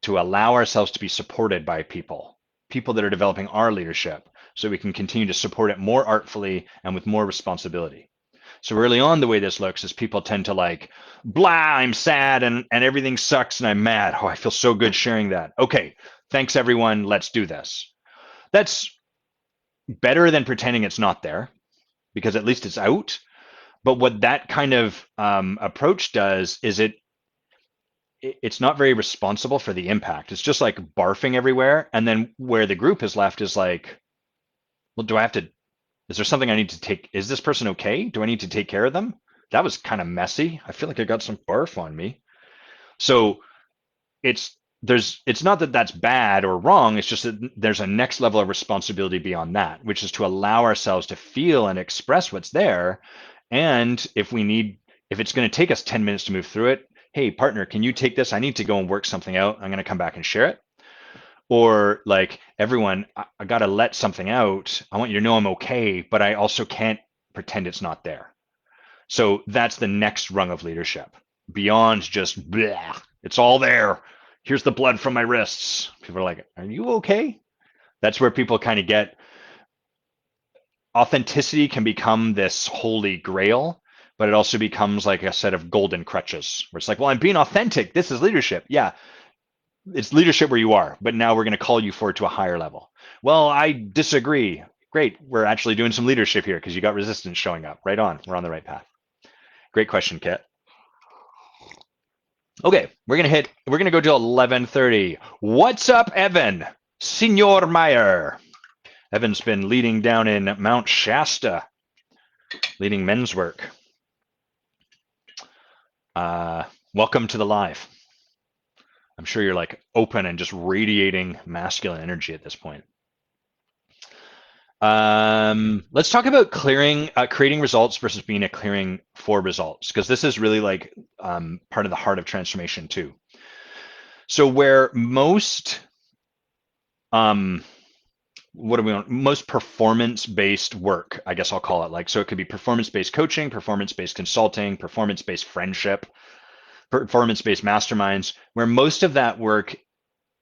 to allow ourselves to be supported by people that are developing our leadership so we can continue to support it more artfully and with more responsibility. So early on, the way this looks is people tend to like, blah, I'm sad and everything sucks and I'm mad. Oh, I feel so good sharing that. Okay, thanks everyone. Let's do this. That's better than pretending it's not there because at least it's out. But what that kind of approach does is it's not very responsible for the impact. It's just like barfing everywhere. And then where the group is left is like, well, is there something I need to take? Is this person okay? Do I need to take care of them? That was kind of messy. I feel like I got some barf on me. So it's not that that's bad or wrong. It's just that there's a next level of responsibility beyond that, which is to allow ourselves to feel and express what's there. And if it's going to take us 10 minutes to move through it, hey, partner, can you take this? I need to go and work something out. I'm going to come back and share it. Or like, everyone, I got to let something out. I want you to know I'm okay, but I also can't pretend it's not there. So that's the next rung of leadership beyond just, bleh, it's all there. Here's the blood from my wrists. People are like, are you okay? That's where people kind of get, authenticity can become this holy grail, but it also becomes like a set of golden crutches where it's like, well, I'm being authentic. This is leadership. Yeah, it's leadership where you are, but now we're going to call you forward to a higher level. Well, I disagree. Great. We're actually doing some leadership here because you got resistance showing up. Right on. We're on the right path. Great question, Kit. Okay, we're going to go to 11:30. What's up, Evan? Senor Meyer. Evan's been leading down in Mount Shasta, leading men's work. Welcome to the live. I'm sure you're like open and just radiating masculine energy at this point. Let's talk about creating results versus being a clearing for results, because this is really like part of the heart of transformation too. So where most most performance-based work, I guess I'll call it, like, so it could be performance-based coaching, performance-based consulting, performance-based friendship, performance-based masterminds, where most of that work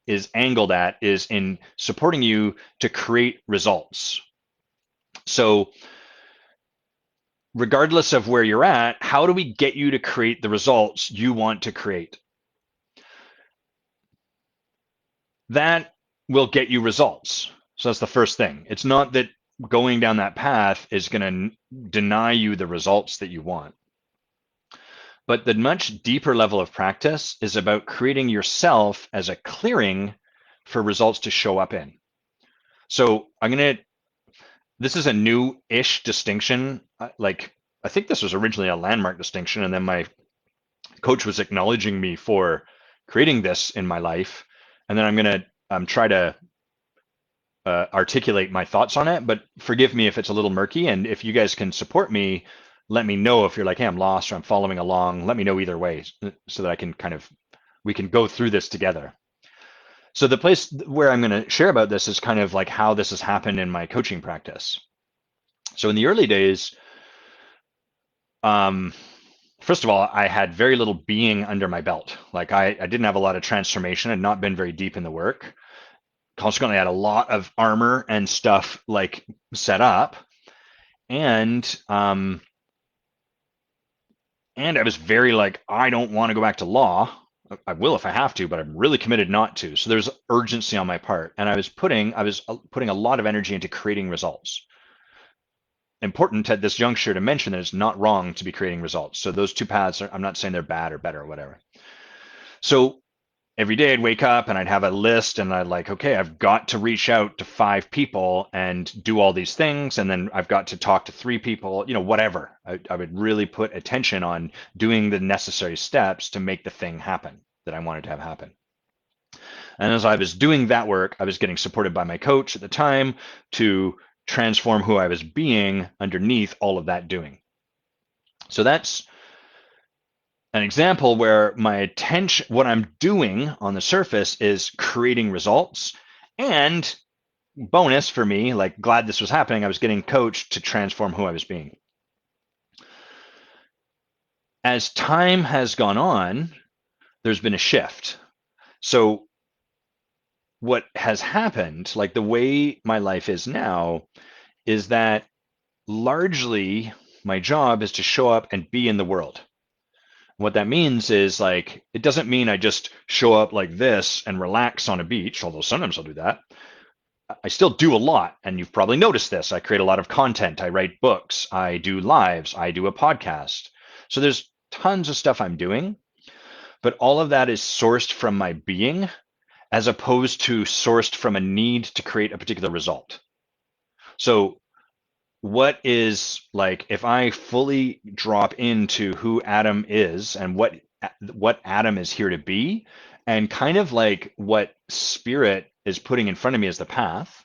is angled at is in supporting you to create results. So regardless of where you're at, how do we get you to create the results you want to create? That will get you results. So that's the first thing. It's not that going down that path is going to deny you the results that you want. But the much deeper level of practice is about creating yourself as a clearing for results to show up in. So this is a new-ish distinction. Like, I think this was originally a landmark distinction, and then my Coach was acknowledging me for creating this in my life, and then I'm going to try to articulate my thoughts on it, but forgive me if it's a little murky. And if you guys can support me, let me know if you're like, hey, I'm lost or I'm following along. Let me know either way so that I can we can go through this together. So the place where I'm going to share about this is kind of like how this has happened in my coaching practice. So in the early days, first of all, I had very little being under my belt. Like I didn't have a lot of transformation. I'd not been very deep in the work. Consequently, I had a lot of armor and stuff like set up, and I was very like, I don't want to go back to law. I will if I have to, but I'm really committed not to. So there's urgency on my part, and I was putting a lot of energy into creating results. Important at this juncture to mention that it's not wrong to be creating results. So those two paths I'm not saying they're bad or better or whatever. So every day I'd wake up and I'd have a list and I'd like, okay, I've got to reach out to 5 people and do all these things. And then I've got to talk to 3 people, whatever. I would really put attention on doing the necessary steps to make the thing happen that I wanted to have happen. And as I was doing that work, I was getting supported by my coach at the time to transform who I was being underneath all of that doing. So that's an example where my attention, what I'm doing on the surface is creating results, and bonus for me, like glad this was happening, I was getting coached to transform who I was being. As time has gone on, there's been a shift. So what has happened, like the way my life is now, is that largely my job is to show up and be in the world. What that means is like, it doesn't mean I just show up like this and relax on a beach, although sometimes I'll do that. I still do a lot, and you've probably noticed this. I create a lot of content. I write books. I do lives. I do a podcast. So there's tons of stuff I'm doing, but all of that is sourced from my being as opposed to sourced from a need to create a particular result. So what is like, if I fully drop into who Adam is and what Adam is here to be, and kind of like what spirit is putting in front of me as the path,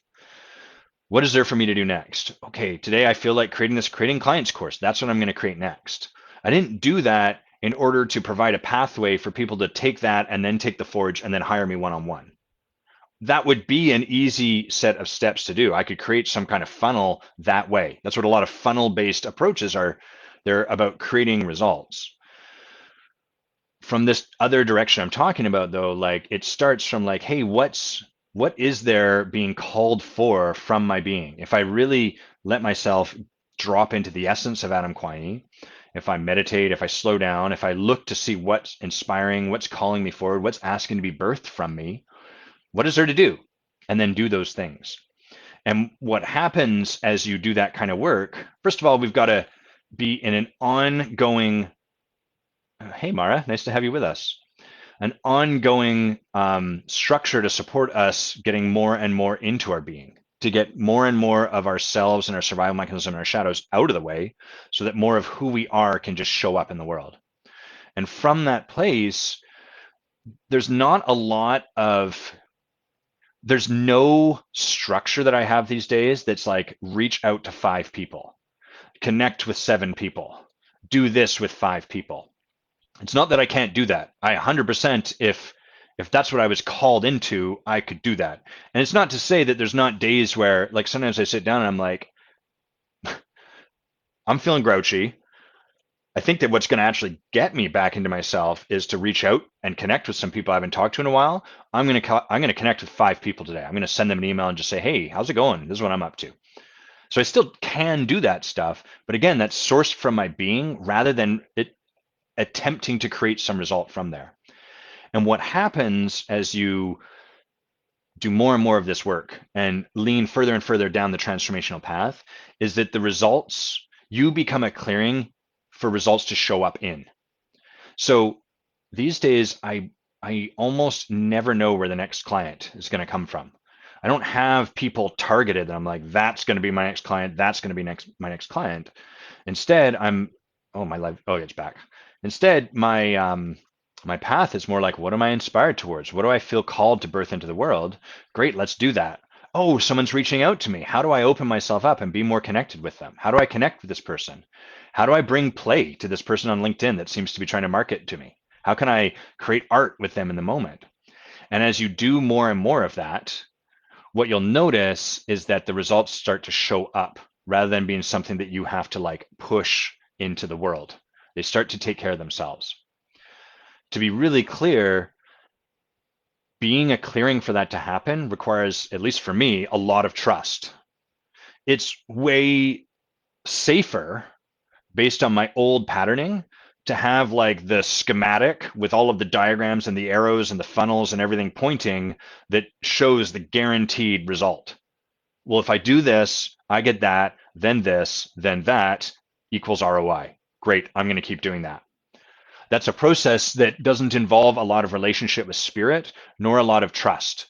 what is there for me to do next? Okay, today I feel like creating clients course. That's what I'm going to create next. I didn't do that in order to provide a pathway for people to take that and then take the forge and then hire me one-on-one. That would be an easy set of steps to do. I could create some kind of funnel that way. That's what a lot of funnel-based approaches are. They're about creating results. From this other direction I'm talking about, though, like it starts from like, hey, what is there being called for from my being? If I really let myself drop into the essence of Adam Quiney, if I meditate, if I slow down, if I look to see what's inspiring, what's calling me forward, what's asking to be birthed from me, what is there to do? And then do those things. And what happens as you do that kind of work, first of all, we've got to be in an ongoing, hey, Mara, nice to have you with us, an ongoing structure to support us getting more and more into our being, to get more and more of ourselves and our survival mechanism and our shadows out of the way so that more of who we are can just show up in the world. And from that place, there's no structure that I have these days that's like reach out to 5 people, connect with 7 people, do this with 5 people. It's not that I can't do that. I 100%, if that's what I was called into, I could do that. And it's not to say that there's not days where, like, sometimes I sit down and I'm like, I'm feeling grouchy. I think that what's going to actually get me back into myself is to reach out and connect with some people I haven't talked to in a while. I'm going to connect with 5 people today. I'm going to send them an email and just say, hey, how's it going? This is what I'm up to. So I still can do that stuff. But again, that's sourced from my being rather than it attempting to create some result from there. And what happens as you do more and more of this work and lean further and further down the transformational path is that the results, you become a clearing for results to show up in. So these days, I almost never know where the next client is going to come from. I don't have people targeted that I'm like, that's going to be my next client. That's going to be my next client. Instead, I'm Oh, my life. Oh, it's back. Instead, my path is more like, what am I inspired towards? What do I feel called to birth into the world? Great, let's do that. Oh, someone's reaching out to me. How do I open myself up and be more connected with them? How do I connect with this person? How do I bring play to this person on LinkedIn that seems to be trying to market to me? How can I create art with them in the moment? And as you do more and more of that, what you'll notice is that the results start to show up rather than being something that you have to like push into the world. They start to take care of themselves. To be really clear, being a clearing for that to happen requires, at least for me, a lot of trust. It's way safer based on my old patterning to have like the schematic with all of the diagrams and the arrows and the funnels and everything pointing that shows the guaranteed result. Well, if I do this, I get that, then this, then that equals ROI. Great, I'm going to keep doing that. That's a process that doesn't involve a lot of relationship with spirit, nor a lot of trust,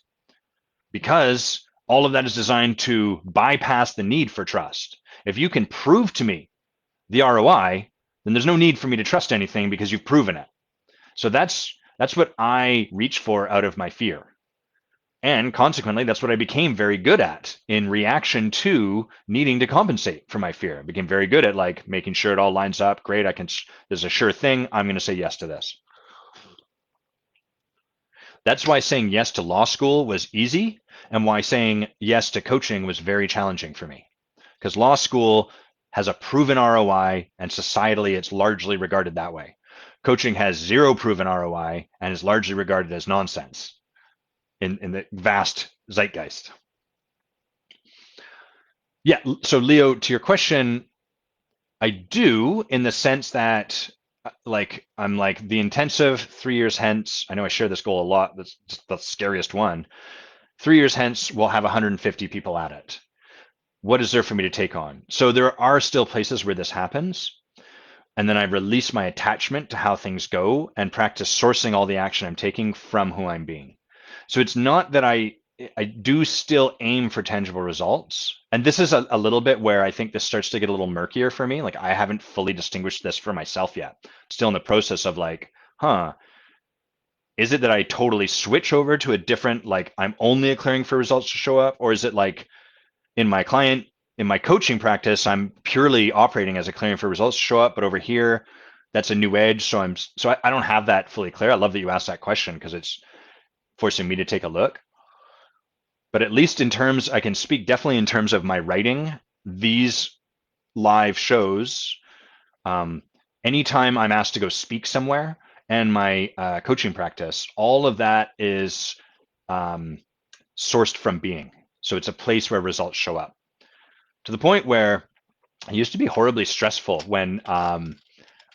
because all of that is designed to bypass the need for trust. If you can prove to me the ROI, then there's no need for me to trust anything because you've proven it. So that's what I reach for out of my fear. And consequently, that's what I became very good at in reaction to needing to compensate for my fear. I became very good at like making sure it all lines up. Great, there's a sure thing. I'm going to say yes to this. That's why saying yes to law school was easy and why saying yes to coaching was very challenging for me. Because law school has a proven ROI and societally it's largely regarded that way. Coaching has zero proven ROI and is largely regarded as nonsense in the vast zeitgeist. Yeah, so Leo, to your question, I do in the sense that like I'm like the intensive 3 years hence. I know I share this goal a lot. That's the scariest one. 3 years hence, we'll have 150 people at it. What is there for me to take on? So there are still places where this happens. And then I release my attachment to how things go and practice sourcing all the action I'm taking from who I'm being. So it's not that I do still aim for tangible results. And this is a little bit where I think this starts to get a little murkier for me. Like I haven't fully distinguished this for myself yet. Still in the process of like, is it that I totally switch over to a different, like I'm only a clearing for results to show up? Or is it like in my coaching practice, I'm purely operating as a clearing for results to show up, but over here, that's a new edge. So I don't have that fully clear. I love that you asked that question because it's forcing me to take a look. But at least in terms, I can speak definitely in terms of my writing, these live shows, anytime I'm asked to go speak somewhere, and my coaching practice, all of that is sourced from being. So it's a place where results show up. To the point where it used to be horribly stressful when I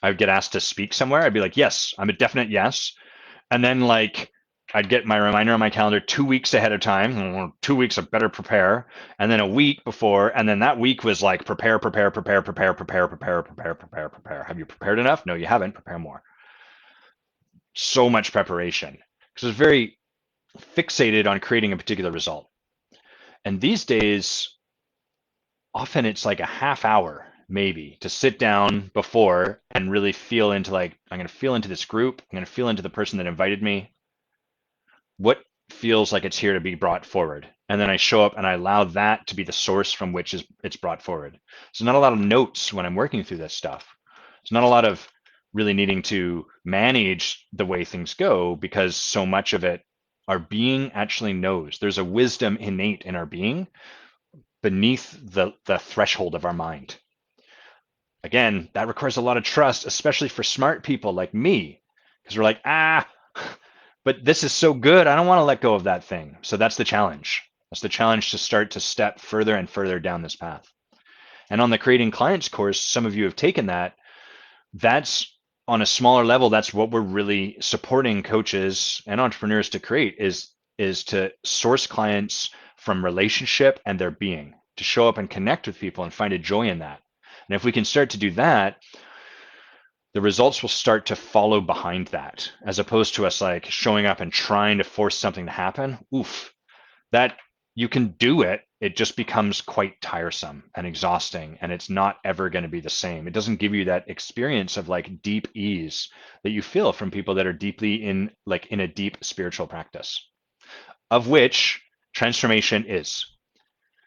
would get asked to speak somewhere. I'd be like, yes, I'm a definite yes. And then like I'd get my reminder on my calendar 2 weeks ahead of time. 2 weeks, I better prepare. And then a week before, and then that week was like prepare. Have you prepared enough? No, you haven't. Prepare more. So much preparation because it's very fixated on creating a particular result. And these days, often it's like a half hour maybe to sit down before and really feel into like, I'm going to feel into this group. I'm going to feel into the person that invited me. What feels like it's here to be brought forward? And then I show up and I allow that to be the source from which it's brought forward. So not a lot of notes when I'm working through this stuff. It's not a lot of really needing to manage the way things go because so much of it, our being actually knows. There's a wisdom innate in our being beneath the threshold of our mind. Again, that requires a lot of trust, especially for smart people like me, because we're like, but this is so good. I don't want to let go of that thing. So that's the challenge. That's the challenge to start to step further and further down this path. And on the Creating Clients course, some of you have taken that. That's on a smaller level. That's what we're really supporting coaches and entrepreneurs to create is to source clients from relationship and their being, to show up and connect with people and find a joy in that. And if we can start to do that, the results will start to follow behind that, as opposed to us like showing up and trying to force something to happen. Oof, that you can do it. It just becomes quite tiresome and exhausting, and it's not ever going to be the same. It doesn't give you that experience of like deep ease that you feel from people that are deeply in a deep spiritual practice, of which transformation is.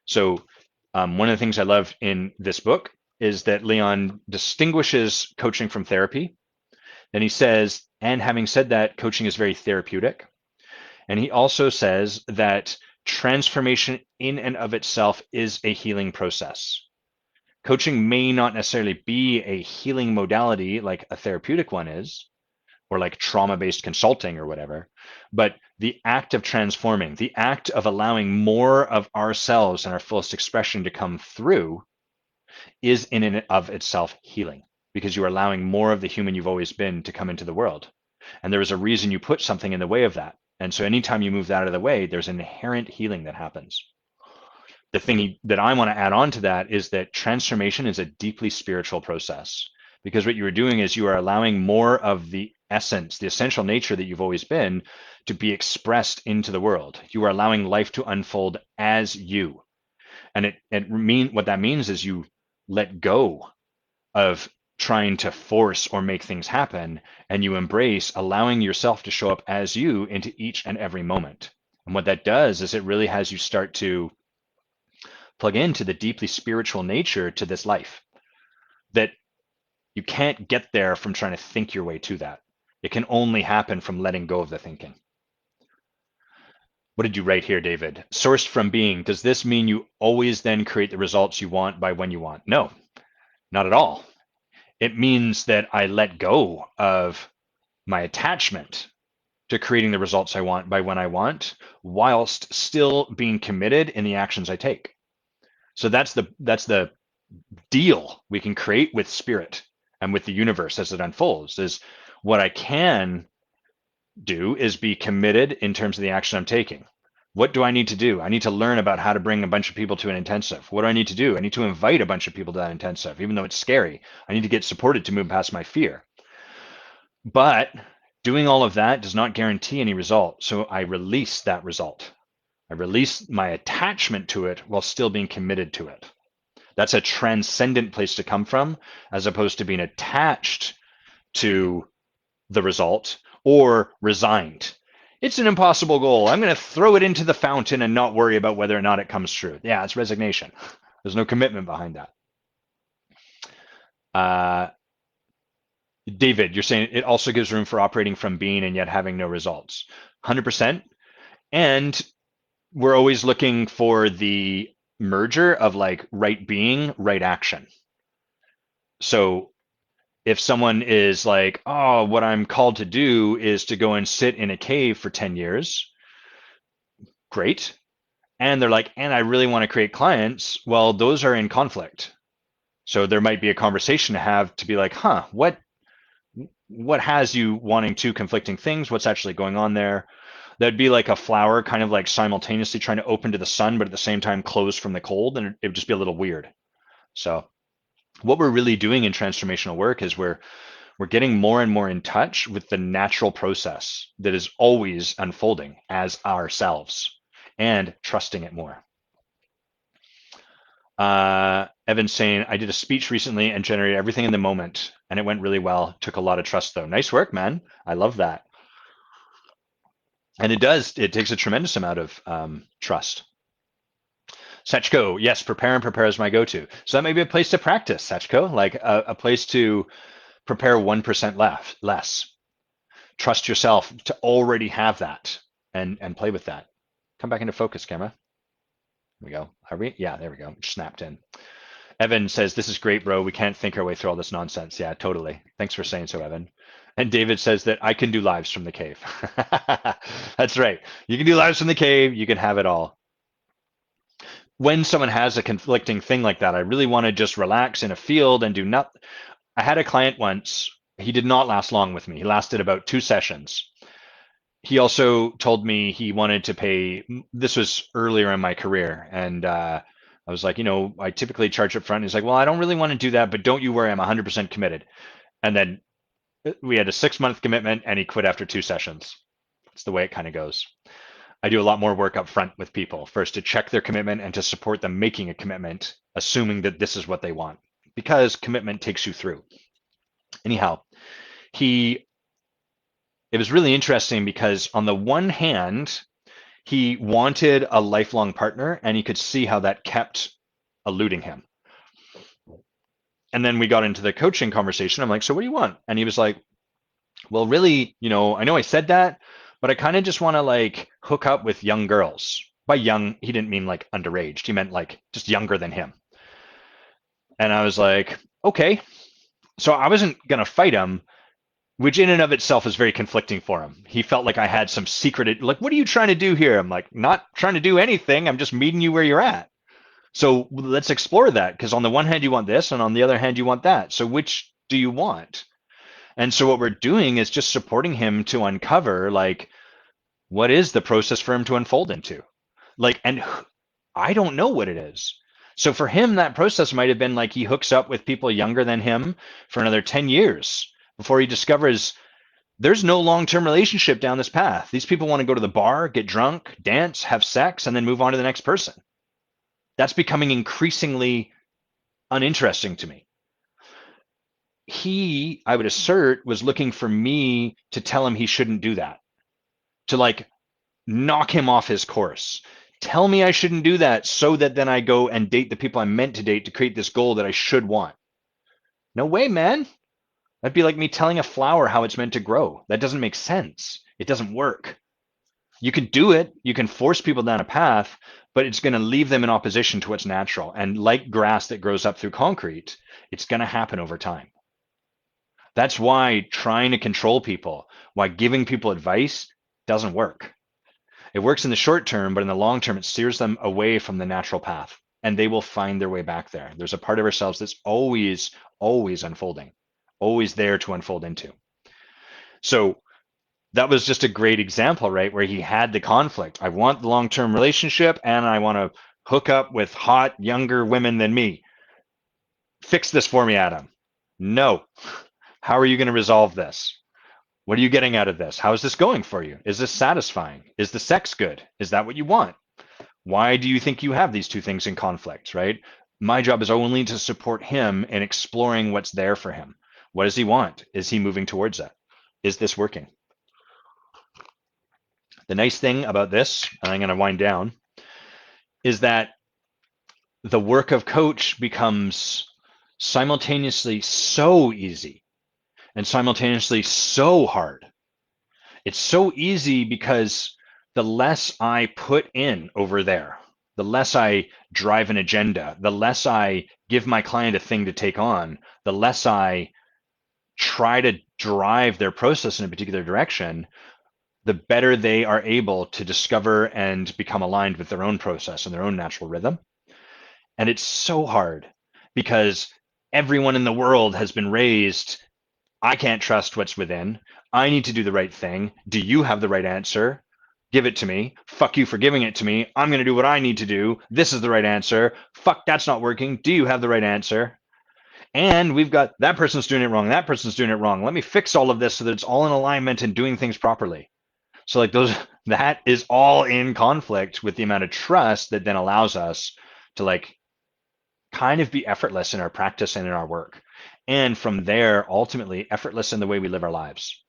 So one of the things I love in this book is that Leon distinguishes coaching from therapy. Then he says, and having said that, coaching is very therapeutic. And he also says that transformation in and of itself is a healing process. Coaching may not necessarily be a healing modality like a therapeutic one is, or like trauma-based consulting or whatever, but the act of transforming, the act of allowing more of ourselves and our fullest expression to come through is in and of itself healing, because you are allowing more of the human you've always been to come into the world. And there is a reason you put something in the way of that. And so anytime you move that out of the way, there's an inherent healing that happens. The thing that I want to add on to that is that transformation is a deeply spiritual process, because what you are doing is you are allowing more of the essence, the essential nature that you've always been, to be expressed into the world. You are allowing life to unfold as you. And what that means is you let go of trying to force or make things happen, and you embrace allowing yourself to show up as you into each and every moment. And what that does is it really has you start to plug into the deeply spiritual nature to this life, that you can't get there from trying to think your way to that. It can only happen from letting go of the thinking. What did you write here, David? Sourced from being. Does this mean you always then create the results you want by when you want? No, not at all. It means that I let go of my attachment to creating the results I want by when I want, whilst still being committed in the actions I take. So that's the deal we can create with spirit and with the universe as it unfolds. Is what I can do is be committed in terms of the action I'm taking. What do I need to do? I need to learn about how to bring a bunch of people to an intensive. What do I need to do? I need to invite a bunch of people to that intensive, even though it's scary. I need to get supported to move past my fear. But doing all of that does not guarantee any result. So I release that result. I release my attachment to it while still being committed to it. That's a transcendent place to come from, as opposed to being attached to the result or resigned. It's an impossible goal. I'm going to throw it into the fountain and not worry about whether or not it comes true. Yeah, it's resignation. There's no commitment behind that. David, you're saying it also gives room for operating from being and yet having no results. 100%. And we're always looking for the merger of like right being, right action. So if someone is like, oh, what I'm called to do is to go and sit in a cave for 10 years, great. And they're like, and I really want to create clients. Well, those are in conflict. So there might be a conversation to have to be like, what has you wanting two conflicting things? What's actually going on there? That'd be like a flower kind of like simultaneously trying to open to the sun, but at the same time close from the cold. And it would just be a little weird. So what we're really doing in transformational work is we're getting more and more in touch with the natural process that is always unfolding as ourselves and trusting it more. Evan's saying, I did a speech recently and generated everything in the moment, and it went really well. Took a lot of trust, though. Nice work, man. I love that. And it takes a tremendous amount of trust. Sachko, yes, prepare is my go-to. So that may be a place to practice, Sachko, like a place to prepare 1% less. Trust yourself to already have that and play with that. Come back into focus, camera. There we go. Are we? Yeah, there we go. Snapped in. Evan says, this is great, bro. We can't think our way through all this nonsense. Yeah, totally. Thanks for saying so, Evan. And David says that I can do lives from the cave. That's right. You can do lives from the cave. You can have it all. When someone has a conflicting thing like that, I really want to just relax in a field and do nothing. I had a client once. He did not last long with me. He lasted about 2 sessions. He also told me he wanted to pay. This was earlier in my career. And I was like, I typically charge up front. He's like, well, I don't really want to do that, but don't you worry. I'm 100% committed. And then we had a 6-month commitment and he quit after 2 sessions. That's the way it kind of goes. I do a lot more work up front with people, first to check their commitment and to support them making a commitment, assuming that this is what they want, because commitment takes you through. Anyhow, it was really interesting because on the one hand, he wanted a lifelong partner and he could see how that kept eluding him. And then we got into the coaching conversation. I'm like, so what do you want? And he was like, well, really, I know I said that, but I kind of just want to like hook up with young girls. By young, he didn't mean like underage. He meant like just younger than him. And I was like, okay. So I wasn't going to fight him, which in and of itself is very conflicting for him. He felt like I had some secret, like, what are you trying to do here? I'm like, not trying to do anything. I'm just meeting you where you're at. So let's explore that, because on the one hand, you want this, and on the other hand, you want that. So which do you want? And so what we're doing is just supporting him to uncover, like, what is the process for him to unfold into? Like, and I don't know what it is. So for him, that process might have been like he hooks up with people younger than him for another 10 years before he discovers there's no long-term relationship down this path. These people want to go to the bar, get drunk, dance, have sex, and then move on to the next person. That's becoming increasingly uninteresting to me. He, I would assert, was looking for me to tell him he shouldn't do that, to like knock him off his course. Tell me I shouldn't do that so that then I go and date the people I'm meant to date to create this goal that I should want. No way, man. That'd be like me telling a flower how it's meant to grow. That doesn't make sense. It doesn't work. You can do it. You can force people down a path, but it's going to leave them in opposition to what's natural. And like grass that grows up through concrete, it's going to happen over time. That's why trying to control people, why giving people advice doesn't work. It works in the short term, but in the long term, it steers them away from the natural path, and they will find their way back there. There's a part of ourselves that's always, always unfolding, always there to unfold into. So that was just a great example, right? Where he had the conflict. I want the long-term relationship and I want to hook up with hot, younger women than me. Fix this for me, Adam. No. How are you going to resolve this? What are you getting out of this? How is this going for you? Is this satisfying? Is the sex good? Is that what you want? Why do you think you have these two things in conflict, right? My job is only to support him in exploring what's there for him. What does he want? Is he moving towards that? Is this working? The nice thing about this, and I'm going to wind down, is that the work of coach becomes simultaneously so easy and simultaneously so hard. It's so easy because the less I put in over there, the less I drive an agenda, the less I give my client a thing to take on, the less I try to drive their process in a particular direction, the better they are able to discover and become aligned with their own process and their own natural rhythm. And it's so hard because everyone in the world has been raised, I can't trust what's within. I need to do the right thing. Do you have the right answer? Give it to me. Fuck you for giving it to me. I'm going to do what I need to do. This is the right answer. Fuck, that's not working. Do you have the right answer? And we've got that person's doing it wrong. That person's doing it wrong. Let me fix all of this so that it's all in alignment and doing things properly. So like that is all in conflict with the amount of trust that then allows us to like kind of be effortless in our practice and in our work. And from there, ultimately effortless in the way we live our lives.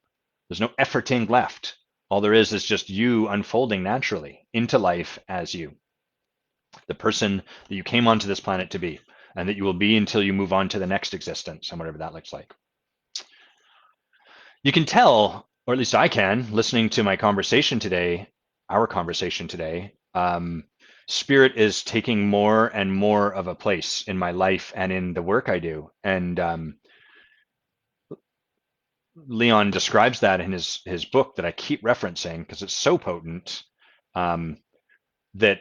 There's no efforting left. All there is just you unfolding naturally into life as you, the person that you came onto this planet to be, and that you will be until you move on to the next existence and whatever that looks like. You can tell, or at least I can, listening to my conversation today, our conversation today, spirit is taking more and more of a place in my life and in the work I do. And Leon describes that in his book that I keep referencing because it's so potent, that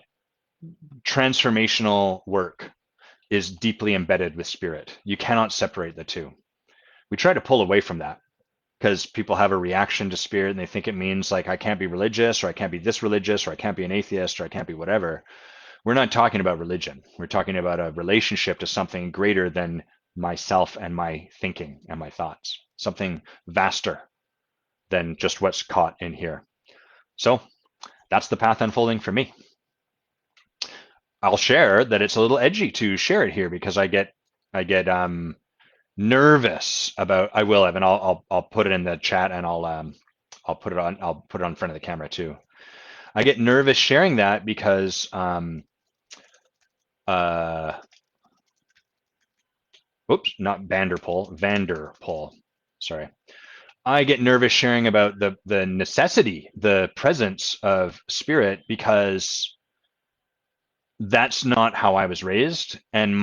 transformational work is deeply embedded with spirit. You cannot separate the two. We try to pull away from that because people have a reaction to spirit and they think it means like I can't be religious, or I can't be this religious, or I can't be an atheist, or I can't be whatever. We're not talking about religion. We're talking about a relationship to something greater than myself and my thinking and my thoughts, something vaster than just what's caught in here. So that's the path unfolding for me. I'll share that it's a little edgy to share it here because I get nervous about. I will, Evan. I'll put it in the chat and I'll put it on front of the camera too. I get nervous sharing that because whoops, not Vanderpool. Sorry. I get nervous sharing about the necessity, the presence of spirit, because that's not how I was raised. And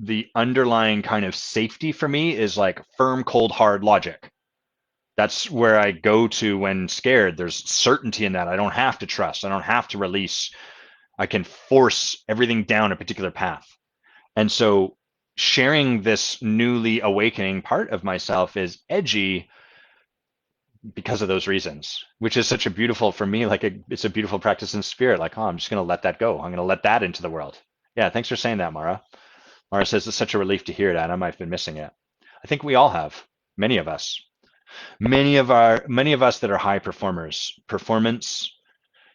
the underlying kind of safety for me is like firm, cold, hard logic. That's where I go to when scared. There's certainty in that. I don't have to trust. I don't have to release. I can force everything down a particular path. And so sharing this newly awakening part of myself is edgy because of those reasons, which is such a beautiful, for me, like it's a beautiful practice in spirit. Like, oh, I'm just going to let that go. I'm going to let that into the world. Yeah, thanks for saying that, Mara. Mara says it's such a relief to hear it, Adam. I've been missing it. I think we all have, many of us. Many of us that are high performers. Performance,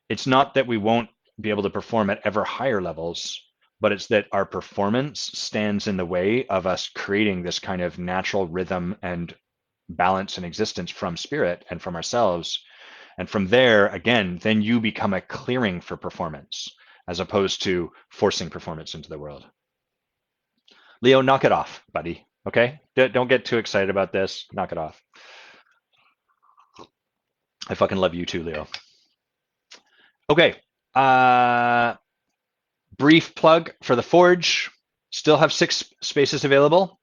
it's not that we won't be able to perform at ever higher levels, but it's that our performance stands in the way of us creating this kind of natural rhythm and balance and existence from spirit and from ourselves. And from there, again, then you become a clearing for performance as opposed to forcing performance into the world. Leo, knock it off, buddy. Okay? Don't get too excited about this. Knock it off. I fucking love you too, Leo. Okay. Brief plug for the Forge. Still have 6 spaces available.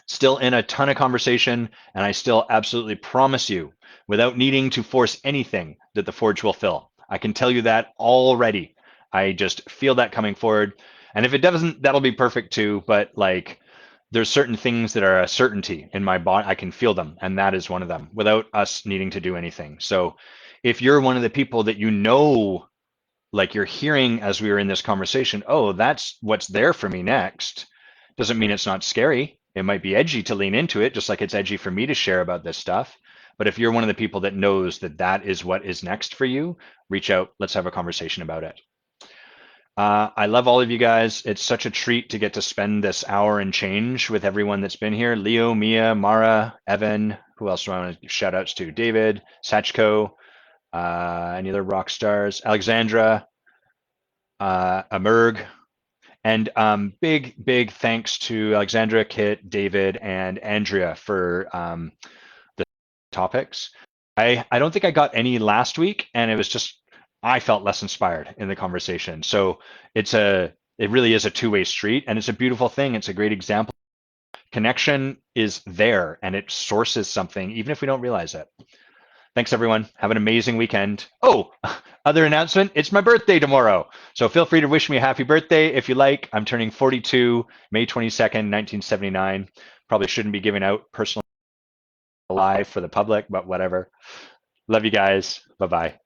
Still in a ton of conversation, and I still absolutely promise you, without needing to force anything, that the Forge will fill. I can tell you that already. I just feel that coming forward. And if it doesn't, that'll be perfect too. But like, there's certain things that are a certainty in my body. I can feel them, and that is one of them without us needing to do anything. So if you're one of the people that like you're hearing as we were in this conversation, oh, that's what's there for me next, doesn't mean it's not scary. It might be edgy to lean into it, just like it's edgy for me to share about this stuff. But if you're one of the people that knows that that is what is next for you, reach out. Let's have a conversation about it. I love all of you guys. It's such a treat to get to spend this hour and change with everyone that's been here. Leo, Mia, Mara, Evan. Who else do I want to give shout outs to? David, Sachko, any other rock stars? Alexandra, Amerg. And big thanks to Alexandra, Kit, David, and Andrea for the topics. I don't think I got any last week, and it was just I felt less inspired in the conversation. So it really is a two-way street, and it's a beautiful thing. It's a great example. Connection is there, and it sources something, even if we don't realize it. Thanks, everyone. Have an amazing weekend. Oh, other announcement, it's my birthday tomorrow. So feel free to wish me a happy birthday if you like. I'm turning 42, May 22nd, 1979. Probably shouldn't be giving out personal live for the public, but whatever. Love you guys. Bye-bye.